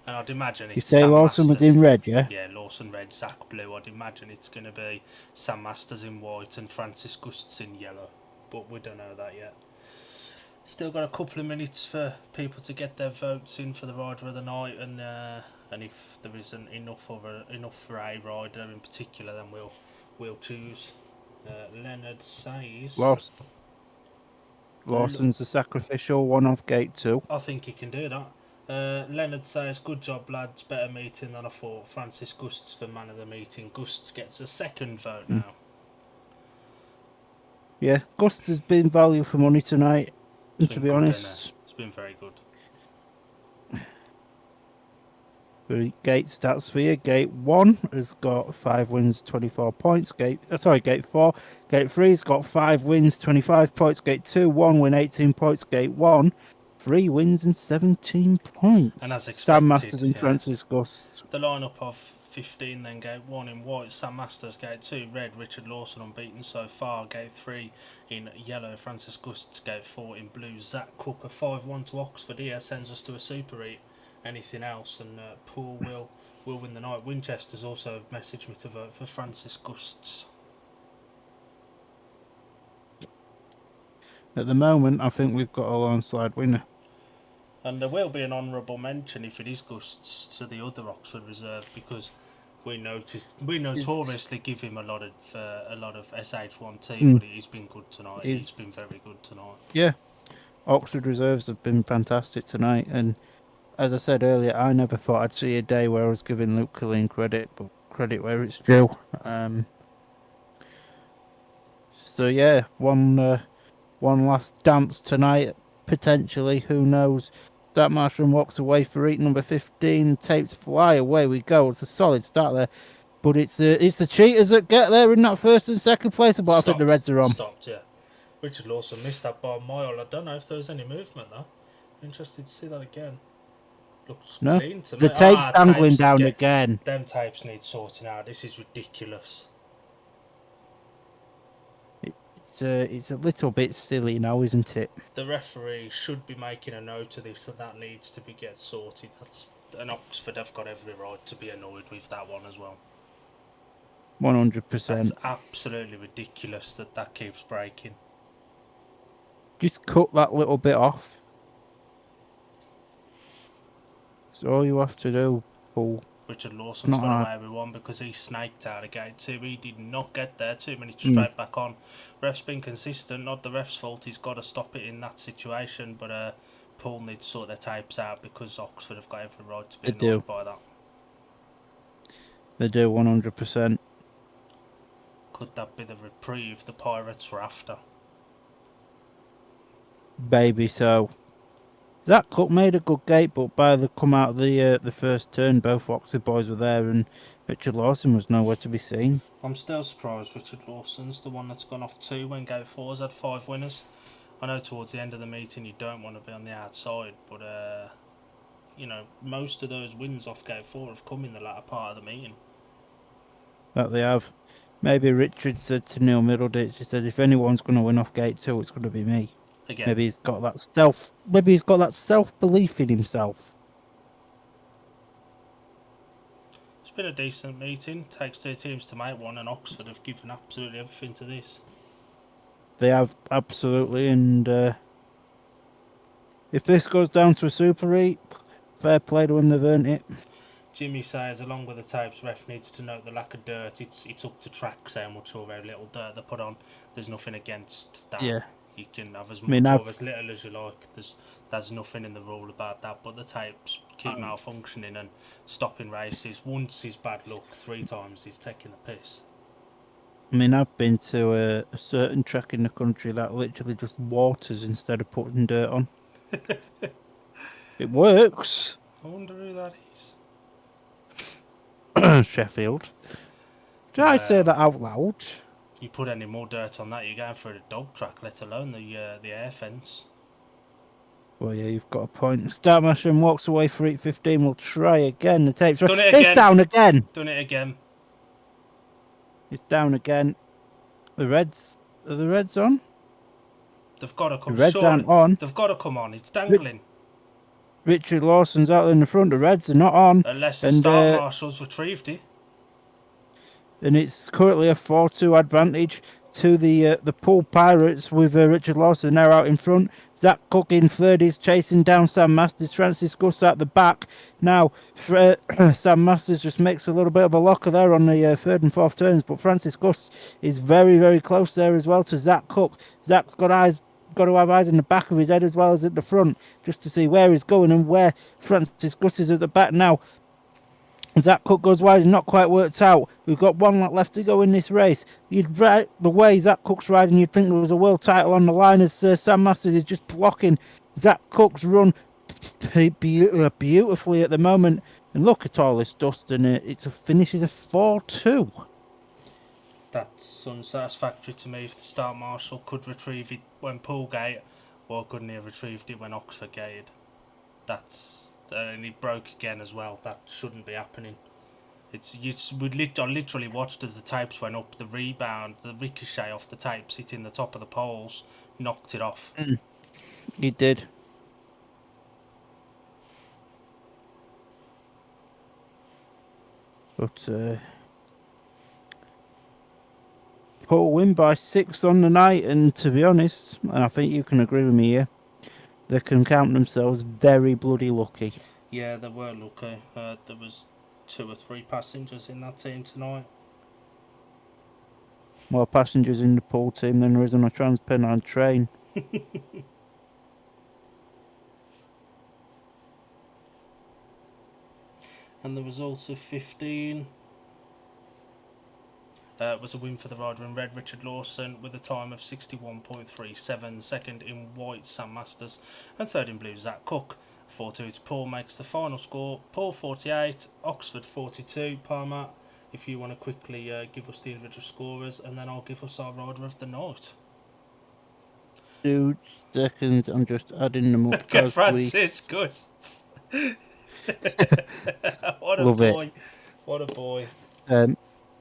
And I'd imagine You it's say Sam Lawson was Masters. in red, yeah? Yeah, Lawson red, Zach blue. I'd imagine it's going to be Sam Masters in white and Francis Gusts in yellow. But we don't know that yet. Still got a couple of minutes for people to get their votes in for the Rider of the Night, and if there isn't enough for a rider in particular, then we'll choose. Leonard says, Lawson's the sacrificial one off gate 2. I think he can do that. Leonard says, good job lads, better meeting than I thought. Francis Gusts for man of the meeting. Gusts gets a second vote now. Yeah, Gust has been value for money tonight, It's to been be good, honest. it's been very good. Gate stats for you. Gate 1 has got 5 wins, 24 points. Gate 4. Gate 3's got 5 wins, 25 points. Gate 2, 1 win, 18 points. Gate 1, 3 wins and 17 points. And as Sam expected, Masters and Francis Gust. The lineup of 15 then, gate 1 in white, Sam Masters, gate 2 red, Richard Lawson unbeaten so far, gate 3 in yellow, Francis Gusts, gate 4 in blue, Zach Cook, a 5-1 to Oxford here, sends us to a Super Eat. Anything else, and Poole will win the night. Winchester's also messaged me to vote for Francis Gusts. At the moment, I think we've got a landslide winner. And there will be an honourable mention if it is Gusts to the other Oxford reserve, because we notoriously give him a lot of SH1T, but he's been good tonight. He's been very good tonight. Yeah, Oxford reserves have been fantastic tonight, and as I said earlier, I never thought I'd see a day where I was giving Luke Killeen credit, but credit where it's due. So yeah, one last dance tonight, potentially. Who knows? That Marshall walks away for eat number 15. Tapes fly away. We go. It's a solid start there, but it's the Cheetahs that get there in that first and second place. But I think the Reds are on. Stopped, yeah. Richard Lawson missed that by a mile. I don't know if there was any movement though. Interested to see that again. Looks clean to me. The tape's dangling down again. Them tapes need sorting out. This is ridiculous. It's a little bit silly now, isn't it? The referee should be making a note of this, and that needs to get sorted. And Oxford have got every right to be annoyed with that one as well. 100%. That's absolutely ridiculous that keeps breaking. Just cut that little bit off. That's all you have to do, Paul. Richard Lawson's Not got hard. away with one because he snaked out of gate 2. He did not get there. 2 minutes Mm. straight back on. Ref's been consistent. Not the ref's fault. He's got to stop it in that situation. But Poole needs to sort their tapes out because Oxford have got every right to be They do. annoyed by that. They do 100%. Could that be the reprieve the Pirates were after? Baby, so Zach Cook made a good gate, but by the come out of the first turn, both Oxford boys were there, and Richard Lawson was nowhere to be seen. I'm still surprised Richard Lawson's the one that's gone off 2 when gate 4's had 5 winners. I know towards the end of the meeting you don't want to be on the outside, but you know, most of those wins off gate 4 have come in the latter part of the meeting. That they have. Maybe Richard said to Neil Middleditch, he said, if anyone's going to win off gate 2, it's going to be me. Again, Maybe he's got that self belief in himself. it's been a decent meeting. Takes 2 teams to make one, and Oxford have given absolutely everything to this. They have, absolutely, and if this goes down to a Super 8, fair play to them, they've earned it. Jimmy says, along with the tapes, ref needs to note the lack of dirt. It's up to track how much or very little dirt they put on. There's nothing against that. Yeah. You can have as much or as little as you like. There's nothing in the rule about that. But the tapes keep malfunctioning and stopping races. Once is bad luck, 3 times he's taking the piss. I mean, I've been to a certain track in the country that literally just waters instead of putting dirt on. It works. I wonder who that is. Sheffield. Did I say that out loud? You put any more dirt on that, you're going for a dog track, let alone the air fence. Well, yeah, you've got a point. Startmaster walks away for 8:15. We'll try again. The tape's Done it again. It's down again. Done it again. It's down again. The Reds. Are the Reds on? They've got to come. The Reds aren't on. They've got to come on. It's dangling. Richard Lawson's out in the front. The Reds are not on. Unless the start marshal's retrieved it. And it's currently a 4-2 advantage to the Poole Pirates with Richard Lawson now out in front. Zach Cook in third is chasing down Sam Masters. Francis Gus at the back. Now, Sam Masters just makes a little bit of a locker there on the third and fourth turns, but Francis Gus is very, very close there as well to Zach Cook. Zach's got to have eyes in the back of his head as well as at the front, just to see where he's going and where Francis Gus is at the back now. Zach Cook goes wide and not quite worked out. We've got 1 lap left to go in this race. The way Zach Cook's riding, you'd think there was a world title on the line as Sam Masters is just blocking Zach Cook's run beautifully at the moment. And look at all this dust, and it finishes a 4-2. That's unsatisfactory to me. If the start marshal could retrieve it when Poole gated, why couldn't he have retrieved it when Oxford gated? And he broke again as well. That shouldn't be happening. I literally watched as the tapes went up. The rebound, the ricochet off the tapes hitting the top of the poles, knocked it off. He did. But Poole win by 6 on the night, and to be honest, and I think you can agree with me here, they can count themselves very bloody lucky. Yeah, they were lucky. There was 2 or 3 passengers in that team tonight. More passengers in the Poole team than there is on a Transpennine train. And the result of 15 was a win for the rider in red, Richard Lawson, with a time of 61.37. Second in white, Sam Masters, and third in blue, Zach Cook. 4-2 to Poole makes the final score. Poole 48, Oxford 42. Palmer, if you want to quickly give us the individual scorers, and then I'll give us our rider of the night. 2 seconds, I'm just adding them up. Get Francis Gusts. What a Love boy. it. What a boy.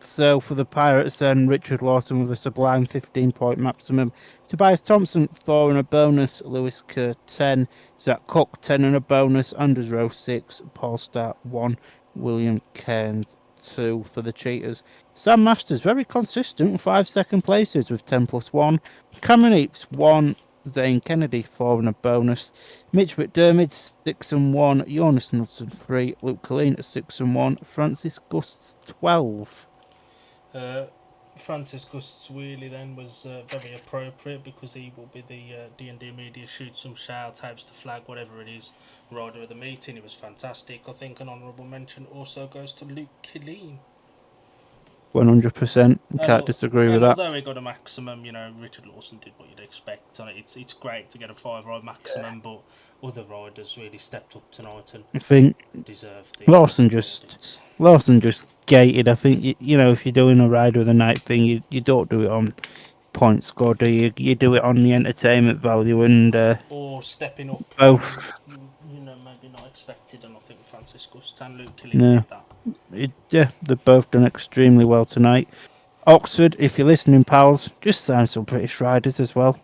So for the Pirates, then Richard Lawson with a sublime 15-point maximum. Tobias Thompson 4 and a bonus. Lewis Kerr 10. Zach Cook 10 and a bonus. Anders Rowe 6. Paul Start 1. William Cairns 2 for the Cheetahs. Sam Masters very consistent, 5 second places with 10+1. Cameron Eaps 1. Zane Kennedy 4 and a bonus. Mitch McDermott 6 and 1. Jonas Knudsen 3. Luke Colleen 6 and 1. Francis Gusts 12. Francis Gusts Wheely then was very appropriate because he will be the D&D media shoot some shout outs to flag whatever it is rider of the meeting. He was fantastic. I think an honourable mention also goes to Luke Killeen. 100%. Can't disagree with that. Although he got a maximum, Richard Lawson did what you'd expect on it. It's great to get a 5-ride maximum, but other riders really stepped up tonight and I think deserved the Lawson just gated. I think if you're doing a rider of the night thing, you don't do it on point score, do you? You do it on the entertainment value and or stepping up. Both. Maybe not expected, and I think Francis Gust and Luke Killeen did that. They've both done extremely well tonight. Oxford, if you're listening, pals, just sign some British riders as well.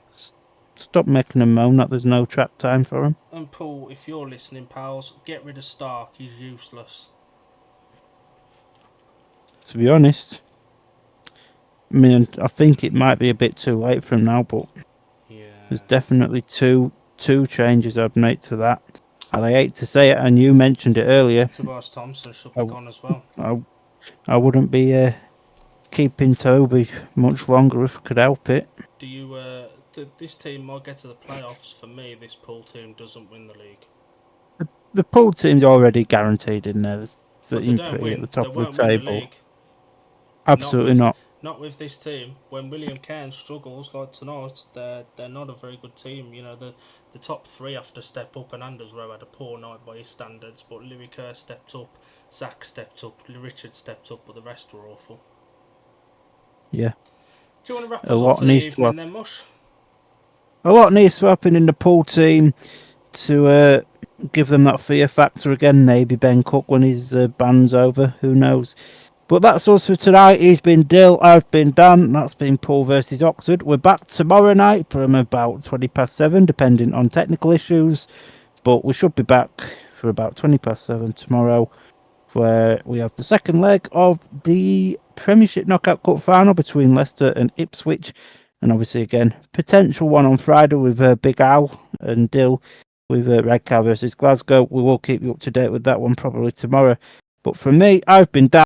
Stop making them moan that there's no track time for them. And Paul, if you're listening, pals, get rid of Stark. He's useless. To be honest, I mean, I think it might be a bit too late for him now, but there's definitely two changes I'd make to that. And I hate to say it, and you mentioned it earlier. Tobias Thompson should be gone as well. I wouldn't be keeping Toby much longer if I could help it. Do you? This team might get to the playoffs. For me, this Poole team doesn't win the league. The Poole team's already guaranteed in there. They don't win. At the top they of the table. Absolutely not. Not with this team. When William Cairns struggles like tonight, they're not a very good team. The top three have to step up, and Anders Rowe had a poor night by his standards, but Louis Kerr stepped up, Zach stepped up, Richard stepped up, but the rest were awful. Yeah. Do you want to wrap us up for the evening then, Mush? A lot needs to happen in the Poole team to give them that fear factor again. Maybe Ben Cook when his ban's over. Who knows? But that's us for tonight. He's been Dill, I've been Dan. That's been Poole versus Oxford. We're back tomorrow night from about 7:20, depending on technical issues. But we should be back for about 7:20 tomorrow, where we have the second leg of the Premiership Knockout Cup final between Leicester and Ipswich. And obviously, again, potential one on Friday with Big Al and Dill with Redcar versus Glasgow. We will keep you up to date with that one probably tomorrow. But from me, I've been Dan.